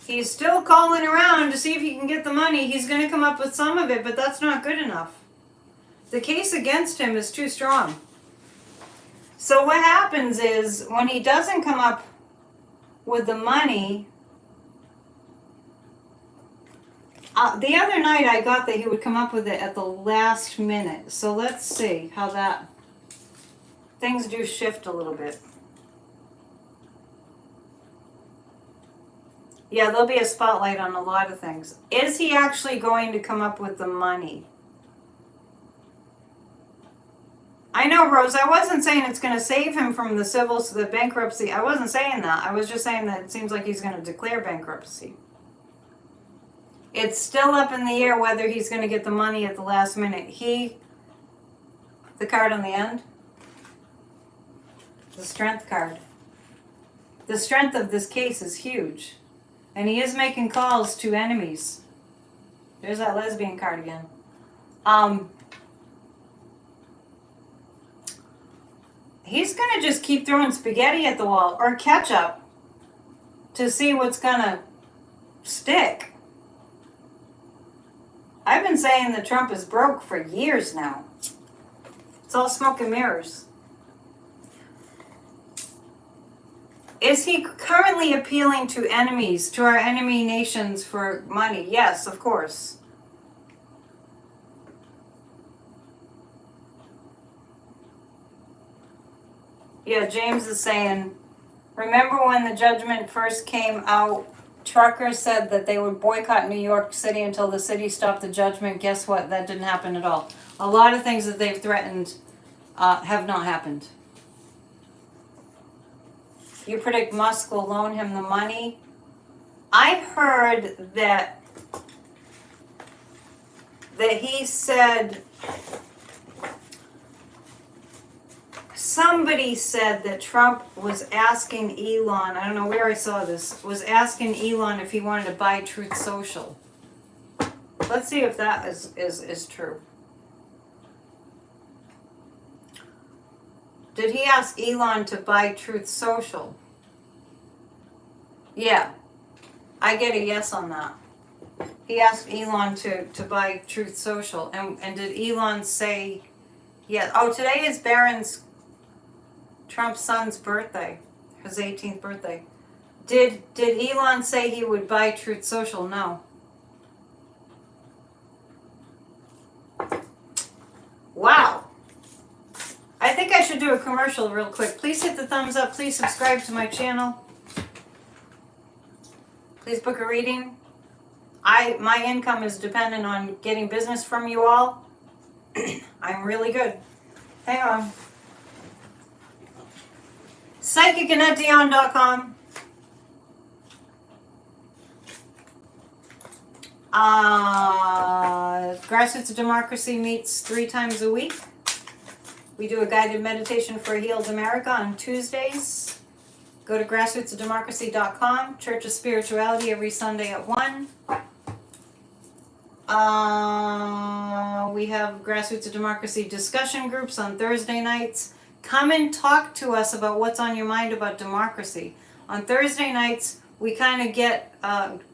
Speaker 1: He's still calling around to see if he can get the money. He's going to come up with some of it, but that's not good enough. The case against him is too strong. So what happens is when he doesn't come up with the money, the other night I got that he would come up with it at the last minute. So let's see how that, things do shift a little bit. Yeah, there'll be a spotlight on a lot of things. Is he actually going to come up with the money? I know, Rose, I wasn't saying it's going to save him from the bankruptcy. I wasn't saying that. I was just saying that it seems like he's going to declare bankruptcy. It's still up in the air whether he's going to get the money at the last minute. The card on the end, the strength card. The strength of this case is huge. And he is making calls to enemies. There's that lesbian card again. He's going to just keep throwing spaghetti at the wall or ketchup to see what's going to stick. I've been saying that Trump is broke for years now. It's all smoke and mirrors. Is he currently appealing to enemies, to our enemy nations for money? Yes, of course. Yeah, James is saying, remember when the judgment first came out, truckers said that they would boycott New York City until the city stopped the judgment. Guess what? That didn't happen at all. A lot of things that they've threatened have not happened. You predict Musk will loan him the money. I heard that he said, somebody said that Trump was asking Elon, I don't know where I saw this, was asking Elon if he wanted to buy Truth Social. Let's see if that is true. Did he ask Elon to buy Truth Social? Yeah, I get a yes on that. He asked Elon to buy Truth Social. And did Elon say yes? Oh, today is Barron's, Trump's son's birthday, his 18th birthday. Did Elon say he would buy Truth Social? No. Wow. I think I should do a commercial real quick. Please hit the thumbs up. Please subscribe to my channel. Please book a reading. My income is dependent on getting business from you all. I'm really good. Hang on. PsychicAnnetteDion.com. Grassroots of Democracy meets 3 times a week. We do a guided meditation for a healed America on Tuesdays. Go to grassrootsofdemocracy.com. Church of Spirituality every Sunday at 1. We have Grassroots of Democracy discussion groups on Thursday nights. Come and talk to us about what's on your mind about democracy. On Thursday nights, we kind of get,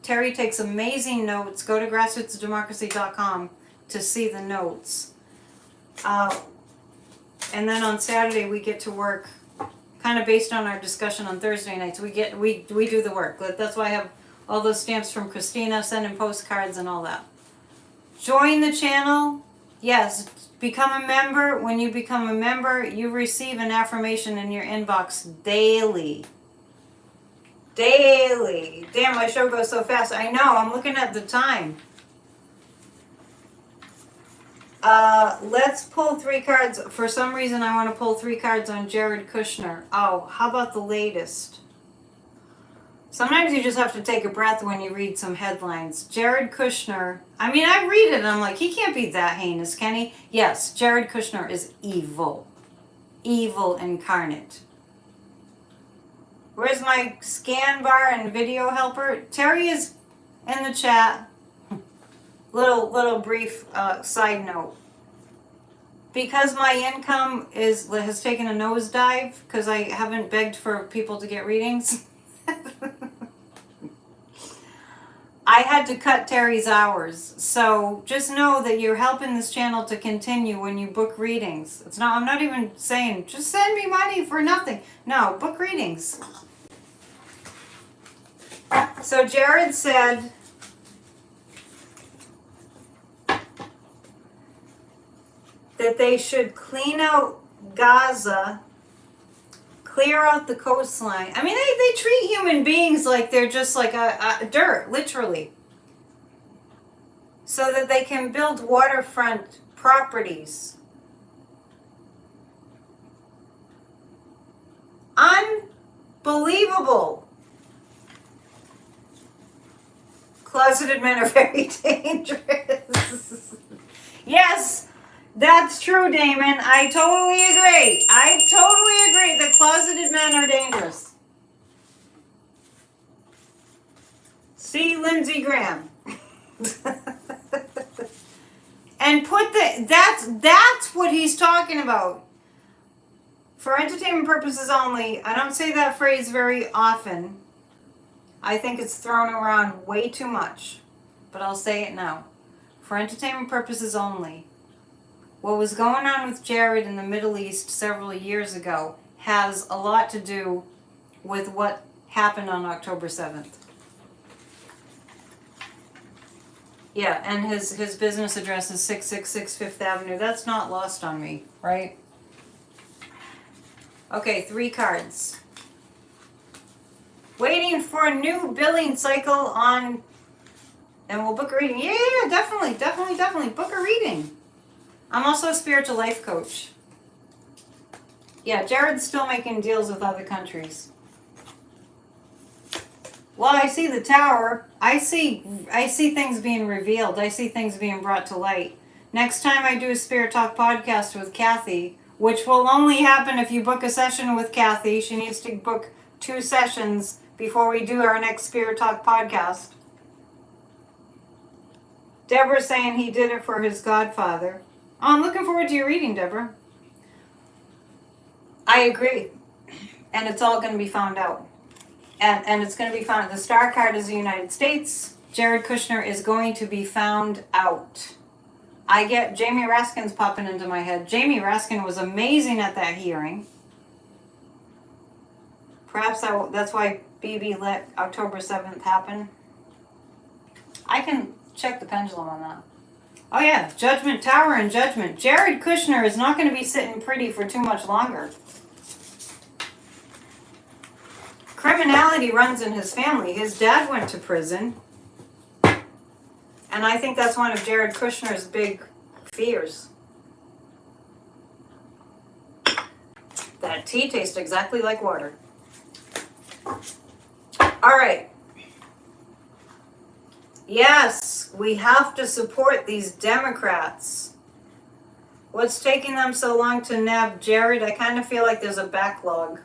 Speaker 1: Terry takes amazing notes. Go to grassrootsofdemocracy.com to see the notes. And then on Saturday, we get to work kind of based on our discussion on Thursday nights. We do the work. That's why I have all those stamps from Christina, sending postcards and all that. Join the channel. Yes, become a member. When you become a member, you receive an affirmation in your inbox daily. Daily. Damn, my show goes so fast. I know, I'm looking at the time. Let's pull 3 cards. For some reason, I want to pull 3 cards on Jared Kushner. Oh, how about the latest? Sometimes you just have to take a breath when you read some headlines. Jared Kushner. I mean, I read it and I'm like, he can't be that heinous, can he? Yes, Jared Kushner is evil. Evil incarnate. Where's my scan bar and video helper? Terry is in the chat. Little brief side note. Because my income has taken a nosedive, because I haven't begged for people to get readings, I had to cut Terry's hours. So just know that you're helping this channel to continue when you book readings. I'm not even saying, just send me money for nothing. No, book readings. So Jared said, that they should clean out Gaza, clear out the coastline. I mean, they treat human beings like they're just like a dirt, literally. So that they can build waterfront properties. Unbelievable. Closeted men are very dangerous. Yes. That's true, Damon. I totally agree. that closeted men are dangerous. See Lindsey Graham. And put that's what he's talking about. For entertainment purposes only. I don't say that phrase very often. I think it's thrown around way too much. But I'll say it now. For entertainment purposes only. What was going on with Jared in the Middle East several years ago has a lot to do with what happened on October 7th. Yeah, and his business address is 666 Fifth Avenue. That's not lost on me, right? Okay, 3 cards. Waiting for a new billing cycle on... And we'll book a reading. Yeah, definitely. Book a reading. I'm also a spiritual life coach. Yeah, Jared's still making deals with other countries. Well, I see the tower. I see things being revealed. I see things being brought to light. Next time I do a Spirit Talk podcast with Kathy, which will only happen if you book a session with Kathy. She needs to book 2 sessions before we do our next Spirit Talk podcast. Deborah's saying he did it for his godfather. Oh, I'm looking forward to your reading, Deborah. I agree. And it's all going to be found out. And it's going to be found. The star card is the United States. Jared Kushner is going to be found out. I get Jamie Raskin's popping into my head. Jamie Raskin was amazing at that hearing. Perhaps that's why BB let October 7th happen. I can check the pendulum on that. Oh yeah, Judgment Tower and Judgment. Jared Kushner is not going to be sitting pretty for too much longer. criminality runs in his family. His dad went to prison. And I think that's one of Jared Kushner's big fears. That tea tastes exactly like water. All right. Yes, we have to support these Democrats. What's taking them so long to nab Jared? I kind of feel like there's a backlog.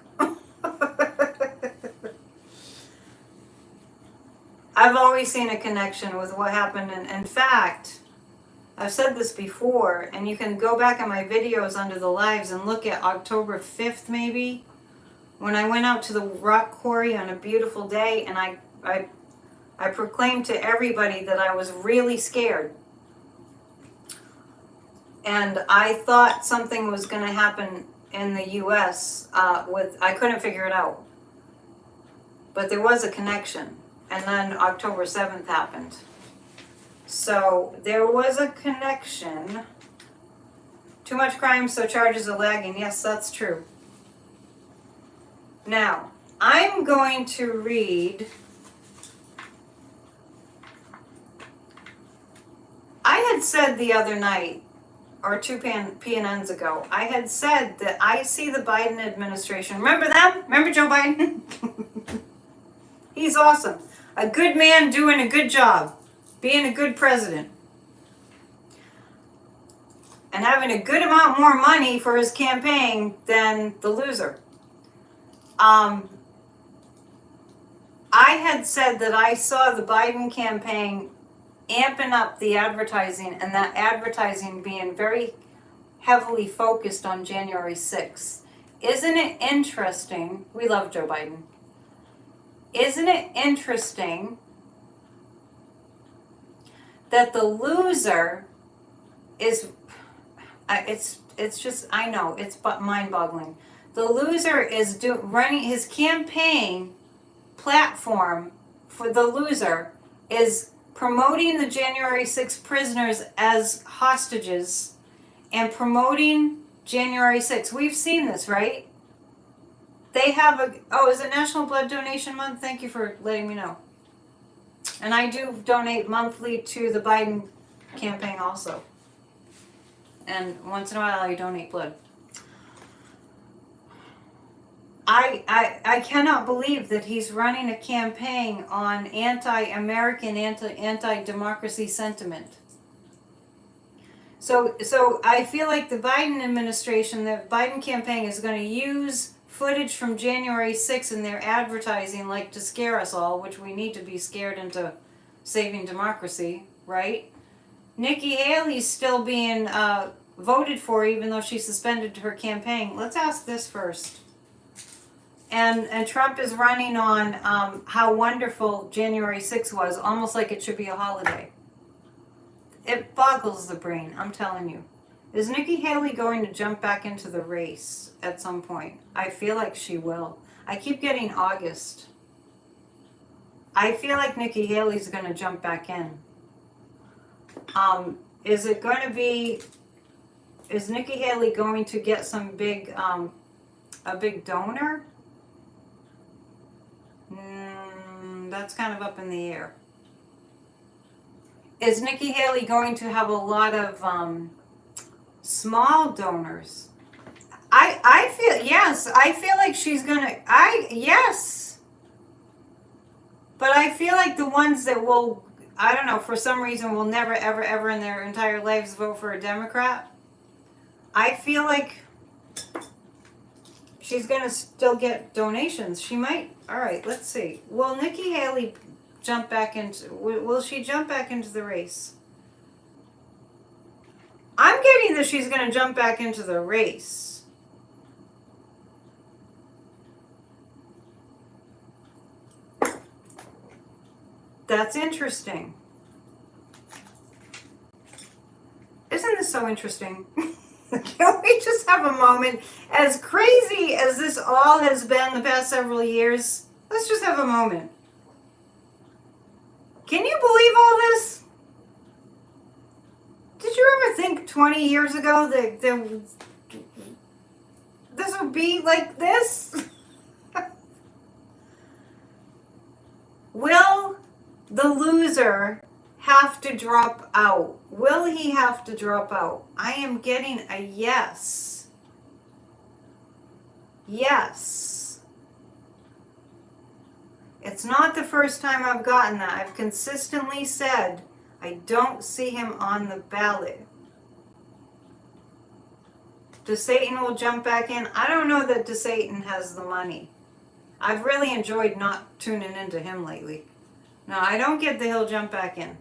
Speaker 1: I've always seen a connection with what happened. In fact, I've said this before, and you can go back in my videos under the lives and look at October 5th maybe, when I went out to the rock quarry on a beautiful day, and I proclaimed to everybody that I was really scared. And I thought something was going to happen in the U.S. I couldn't figure it out. But there was a connection. And then October 7th happened. So there was a connection. Too much crime, so charges are lagging. Yes, that's true. Now, I'm going to read. I had said the other night, or two PNNs ago, I had said that I see the Biden administration. Remember them? Remember Joe Biden? He's awesome. A good man doing a good job. Being a good president. And having a good amount more money for his campaign than the loser. I had said that I saw the Biden campaign amping up the advertising, and that advertising being very heavily focused on January 6th. Isn't it interesting? We love Joe Biden. Isn't it interesting that the loser is, it's just, I know, it's mind-boggling. The loser is running his campaign platform for the loser is promoting the January 6th prisoners as hostages and promoting January 6th. We've seen this, right? They have is it National Blood Donation Month? Thank you for letting me know. And I do donate monthly to the Biden campaign also. And once in a while I donate blood. I cannot believe that he's running a campaign on anti-American, anti-democracy sentiment. So I feel like the Biden administration, the Biden campaign is going to use footage from January 6th in their advertising, like to scare us all, which we need to be scared into saving democracy, right? Nikki Haley's still being voted for, even though she suspended her campaign. Let's ask this first. And Trump is running on how wonderful January 6th was, almost like it should be a holiday. It boggles the brain, I'm telling you. Is Nikki Haley going to jump back into the race at some point? I feel like she will. I keep getting August. I feel like Nikki Haley's going to jump back in. Is it going to be... Is Nikki Haley going to get some big... a big donor? That's kind of up in the air. Is Nikki Haley going to have a lot of small donors? I feel, yes, I feel like she's gonna, yes. But I feel like the ones that will, I don't know, for some reason will never, ever, ever in their entire lives vote for a Democrat. I feel like she's going to still get donations. She might. All right, let's see. Will Nikki Haley jump back into... Will she jump back into the race? I'm getting that she's going to jump back into the race. That's interesting. Isn't this so interesting? Can we just have a moment? As crazy as this all has been the past several years, let's just have a moment. Can you believe all this? Did you ever think 20 years ago that this would be like this? loser have to drop out? Will he have to drop out? I am getting a yes. Yes. It's not the first time I've gotten that. I've consistently said I don't see him on the ballot. DeSatan will jump back in. I don't know that DeSatan has the money. I've really enjoyed not tuning into him lately. No, I don't get that he'll jump back in.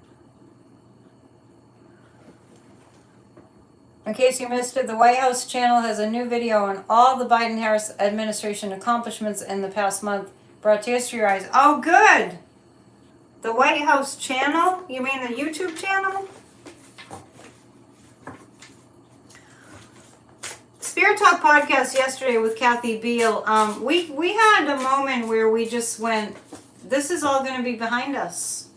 Speaker 1: In case you missed it, the White House channel has a new video on all the Biden-Harris administration accomplishments in the past month brought to your eyes. Oh, good! The White House channel? You mean the YouTube channel? Spirit Talk podcast yesterday with Kathy Beal. We had a moment where we just went, this is all going to be behind us.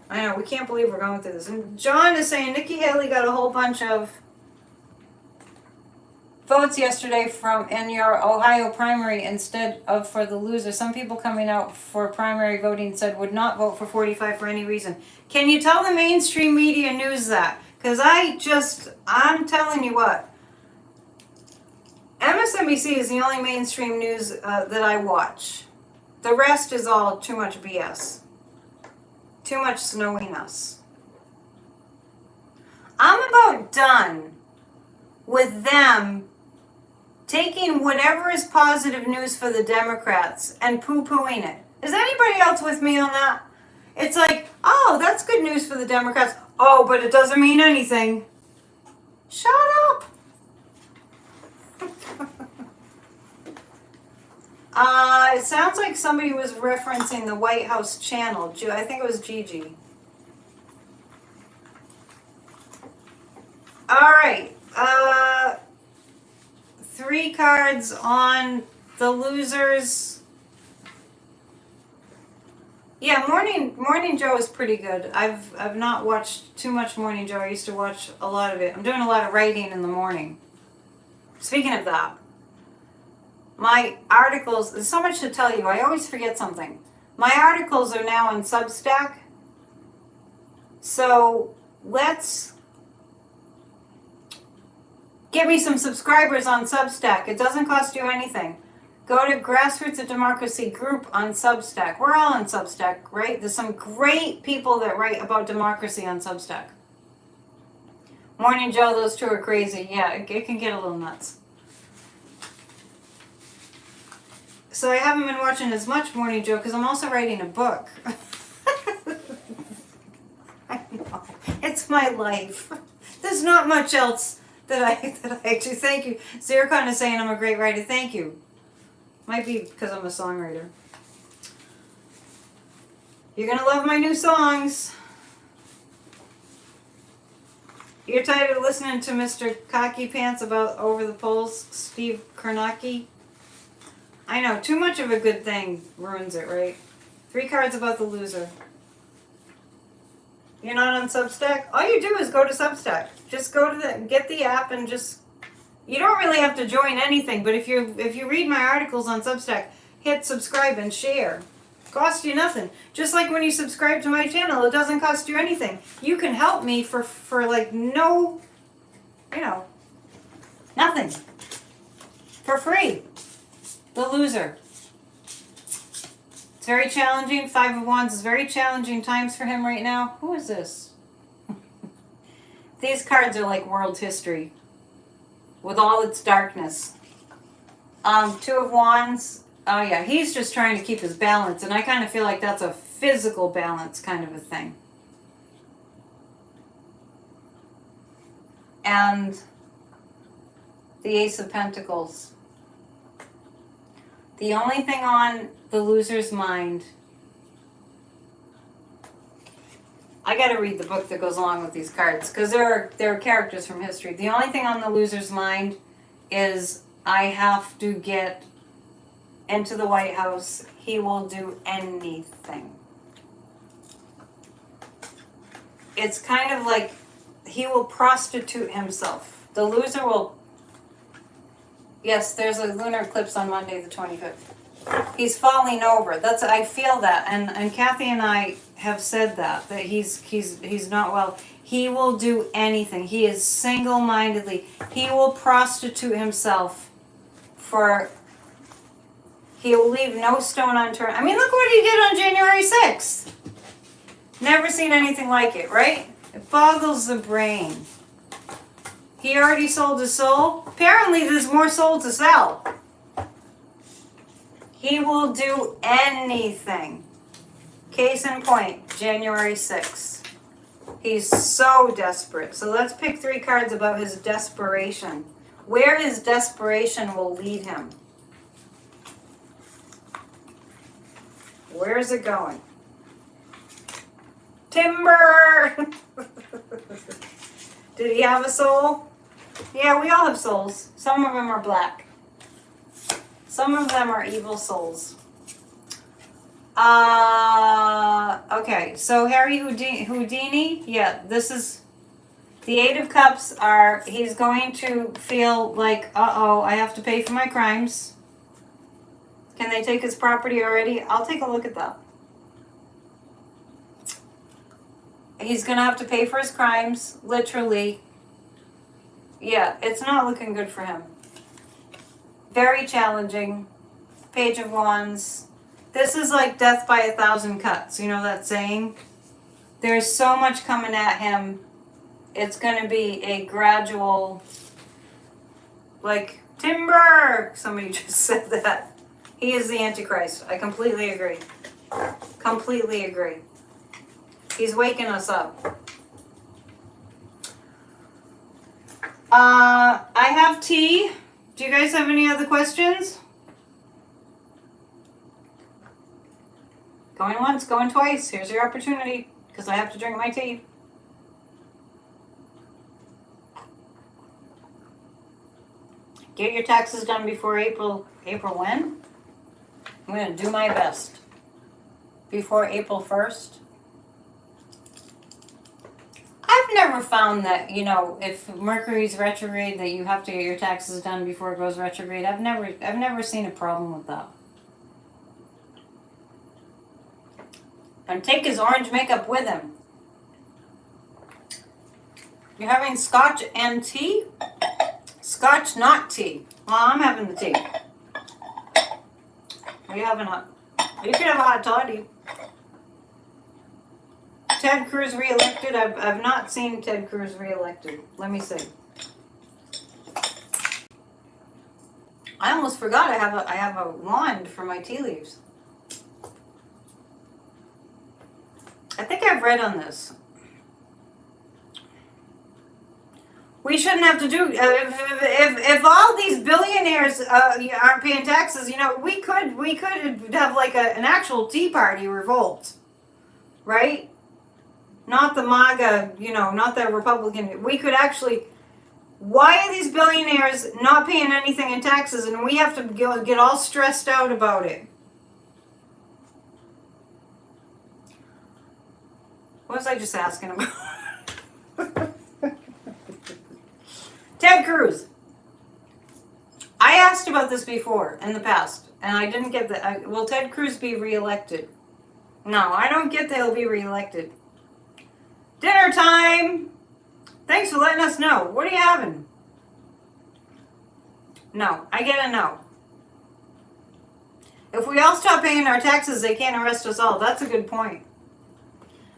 Speaker 1: I know, we can't believe we're going through this. And John is saying Nikki Haley got a whole bunch of votes yesterday in your Ohio primary instead of for the loser. Some people coming out for primary voting said would not vote for 45 for any reason. Can you tell the mainstream media news that? Because I'm telling you what, MSNBC is the only mainstream news that I watch. The rest is all too much BS. Too much snowing us. I'm about done with them taking whatever is positive news for the Democrats and poo-pooing it. Is anybody else with me on that? It's like, oh, that's good news for the Democrats. Oh, but it doesn't mean anything. Shut up. It sounds like somebody was referencing the White House channel. I think it was Gigi. All right. 3 cards on the losers. Yeah, Morning Joe is pretty good. I've not watched too much Morning Joe. I used to watch a lot of it. I'm doing a lot of writing in the morning. Speaking of that, my articles, there's so much to tell you. I always forget something. My articles are now on Substack. So let's get me some subscribers on Substack. It doesn't cost you anything. Go to Grassroots of Democracy group on Substack. We're all on Substack, right? There's some great people that write about democracy on Substack. Morning Joe, those two are crazy. Yeah, it can get a little nuts. So I haven't been watching as much Morning Joe because I'm also writing a book. I know. It's my life. There's not much else that I actually, thank you. Zircon is saying I'm a great writer. Thank you. Might be because I'm a songwriter. You're going to love my new songs. You're tired of listening to Mr. Cocky Pants about Over the Polls, Steve Kornacki? I know, too much of a good thing ruins it, right? 3 cards about the loser. You're not on Substack? All you do is go to Substack. Just go to get the app and just, you don't really have to join anything, but if you read my articles on Substack, hit subscribe and share. Costs you nothing. Just like when you subscribe to my channel, it doesn't cost you anything. You can help me for like no, nothing. For free. The loser. It's very challenging. 5 of Wands is very challenging times for him right now. Who is this? These cards are like world history with all its darkness. 2 of Wands. Oh yeah, he's just trying to keep his balance, and I kind of feel like that's a physical balance kind of a thing. And the Ace of Pentacles. The only thing on the loser's mind, I got to read the book that goes along with these cards because there are characters from history. The only thing on the loser's mind is I have to get into the White House. He will do anything. It's kind of like he will prostitute himself. The loser will. Yes, there's a lunar eclipse on Monday the 25th. He's falling over. I feel that, and Kathy and I have said that he's not well. He will do anything. He is single-mindedly. He will prostitute himself for. He will leave no stone unturned. I mean, look what he did on January 6th. Never seen anything like it, right? It boggles the brain. He already sold his soul. Apparently, there's more soul to sell. He will do anything. Case in point, January 6th. He's so desperate. So let's pick 3 cards about his desperation. Where his desperation will lead him. Where is it going? Timber! Did he have a soul? Yeah, we all have souls. Some of them are black. Some of them are evil souls. Okay, so Harry Houdini, yeah, this is, the 8 of Cups he's going to feel like, uh-oh, I have to pay for my crimes. Can they take his property already? I'll take a look at that. He's going to have to pay for his crimes, literally. Yeah, it's not looking good for him. Very challenging. Page of Wands. This is like death by 1,000 cuts. You know that saying? There's so much coming at him. It's going to be a gradual, like, timber! Somebody just said that. He is the Antichrist. I completely agree. Completely agree. He's waking us up. I have tea. Do you guys have any other questions? Going once, going twice. Here's your opportunity, because I have to drink my tea. Get your taxes done before April. April when? I'm going to do my best. Before April 1st. I've never found that, you know, if Mercury's retrograde, that you have to get your taxes done before it goes retrograde. I've never seen a problem with that. And take his orange makeup with him. You're having scotch and tea? Scotch, not tea. Well, I'm having the tea. Are you having hot? You can have a hot toddy. Ted Cruz reelected. I've not seen Ted Cruz reelected. Let me see. I almost forgot I have a wand for my tea leaves. I think I've read on this. We shouldn't have to do, if all these billionaires aren't paying taxes, you know, we could have like an actual Tea Party revolt, right? Not the MAGA, you know, not the Republican. We could actually, why are these billionaires not paying anything in taxes and we have to get all stressed out about it? What was I just asking about? Ted Cruz. I asked about this before in the past, and I didn't get that. Will Ted Cruz be reelected? No, I don't get that he'll be reelected. Dinner time! Thanks for letting us know. What are you having? No, I get a no. If we all stop paying our taxes, they can't arrest us all. That's a good point.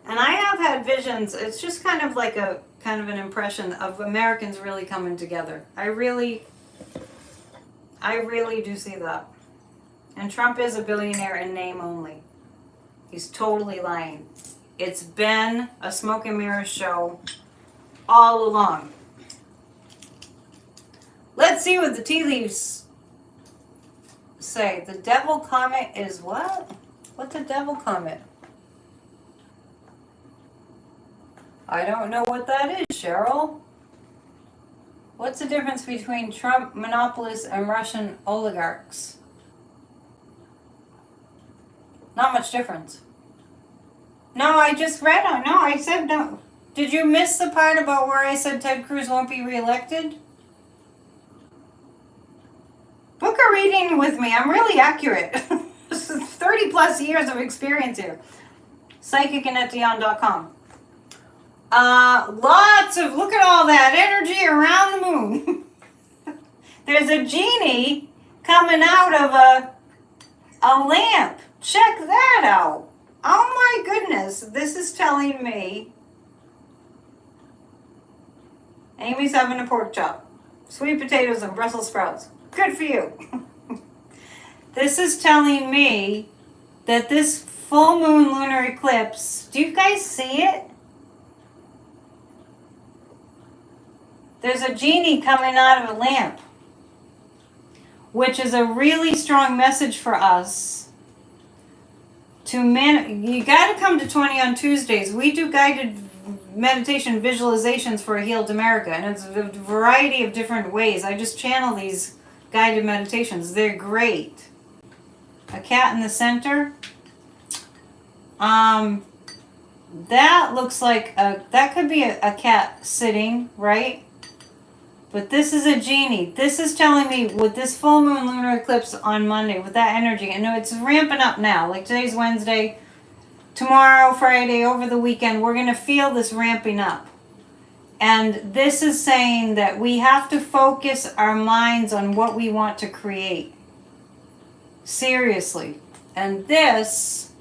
Speaker 1: And I have had visions. It's just kind of like a kind of an impression of Americans really coming together. I really do see that. And Trump is a billionaire in name only. He's totally lying. It's been a smoke and mirrors show all along. Let's see what the tea leaves say. The devil comet is what? What's a devil comet? I don't know what that is, Cheryl. What's the difference between Trump monopolists and Russian oligarchs? Not much difference. No, I just read on. No, I said no. Did you miss the part about where I said Ted Cruz won't be reelected? What book a reading with me. I'm really accurate. 30 plus years of experience here. PsychicAnnetteDion.com. Lots of, look at all that energy around the moon. There's a genie coming out of a lamp. Check that out. Oh my goodness. This is telling me Amy's having a pork chop. Sweet potatoes and Brussels sprouts. Good for you. This is telling me that this full moon lunar eclipse, do you guys see it? There's a genie coming out of a lamp, which is a really strong message for us to you got to come to 20 on Tuesdays. We do guided meditation visualizations for a Healed America, and it's a variety of different ways. I just channel these guided meditations. They're great. A cat in the center. That looks like that could be a cat sitting, right? But this is a genie. This is telling me with this full moon lunar eclipse on Monday, with that energy, and it's ramping up now. Like today's Wednesday, tomorrow, Friday, over the weekend, we're going to feel this ramping up. And this is saying that we have to focus our minds on what we want to create. Seriously. And this,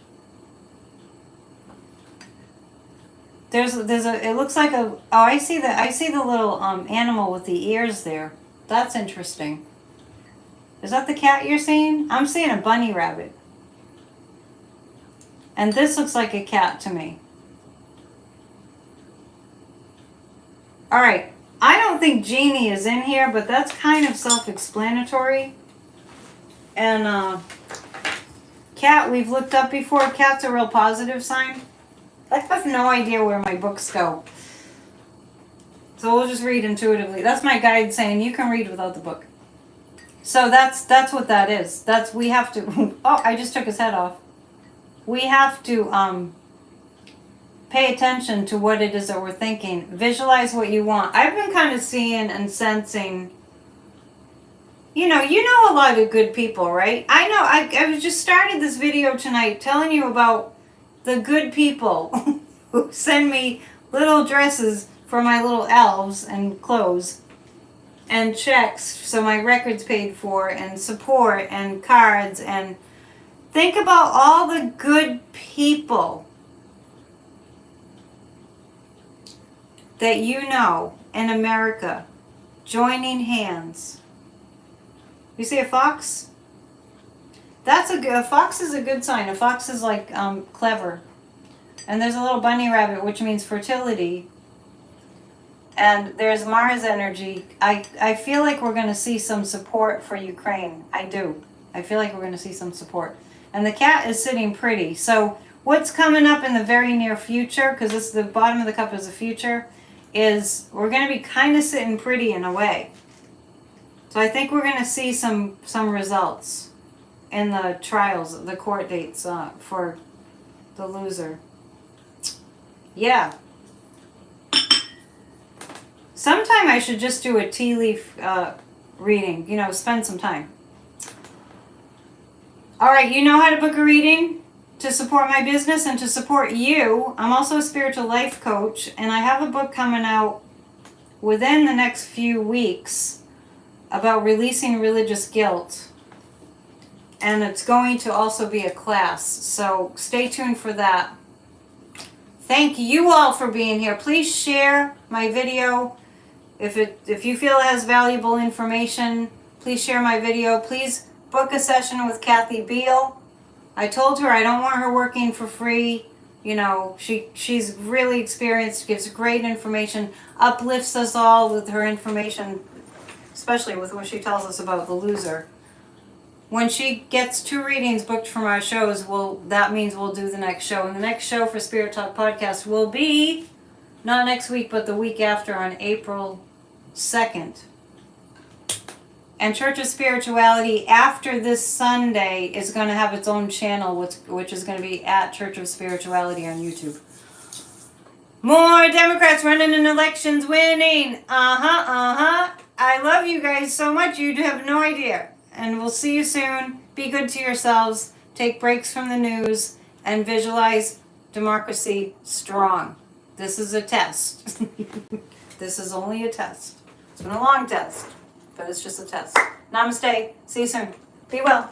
Speaker 1: it looks like I see the little animal with the ears there. That's interesting. Is that the cat you're seeing? I'm seeing a bunny rabbit. And this looks like a cat to me. All right. I don't think Genie is in here, but that's kind of self-explanatory. And cat, we've looked up before. Cat's a real positive sign. I have no idea where my books go. So we'll just read intuitively. That's my guide saying you can read without the book. So that's what that is. We have to, oh, I just took his head off. We have to pay attention to what it is that we're thinking. Visualize what you want. I've been kind of seeing and sensing, you know a lot of good people, right? I know, I just started this video tonight telling you about the good people who send me little dresses for my little elves and clothes and checks so my record's paid for and support and cards, and think about all the good people that you know in America joining hands. You see a fox? A fox is a good sign. A fox is like clever. And there's a little bunny rabbit, which means fertility. And there's Mars energy. I feel like we're going to see some support for Ukraine. I do. I feel like we're going to see some support. And the cat is sitting pretty. So what's coming up in the very near future, because this the bottom of the cup is the future, is we're going to be kind of sitting pretty in a way. So I think we're going to see some results in the trials, the court dates for the loser. Yeah. Sometime I should just do a tea leaf reading, spend some time. All right, you know how to book a reading to support my business and to support you. I'm also a spiritual life coach, and I have a book coming out within the next few weeks about releasing religious guilt. And it's going to also be a class, so stay tuned for that. Thank you all for being here. Please share my video. If you feel it has valuable information, please share my video. Please book a session with Kathy Beal. I told her I don't want her working for free. She's really experienced, gives great information, uplifts us all with her information, especially with what she tells us about the loser. When she gets 2 readings booked from our shows, that means we'll do the next show. And the next show for Spirit Talk Podcast will be, not next week, but the week after on April 2nd. And Church of Spirituality, after this Sunday, is going to have its own channel, which is going to be at Church of Spirituality on YouTube. More Democrats running in elections, winning. I love you guys so much, you have no idea. and we'll see you soon. Be good to yourselves. Take breaks from the news and visualize democracy strong. This is a test. This is only a test. It's been a long test, but it's just a test. Namaste. See you soon. Be well.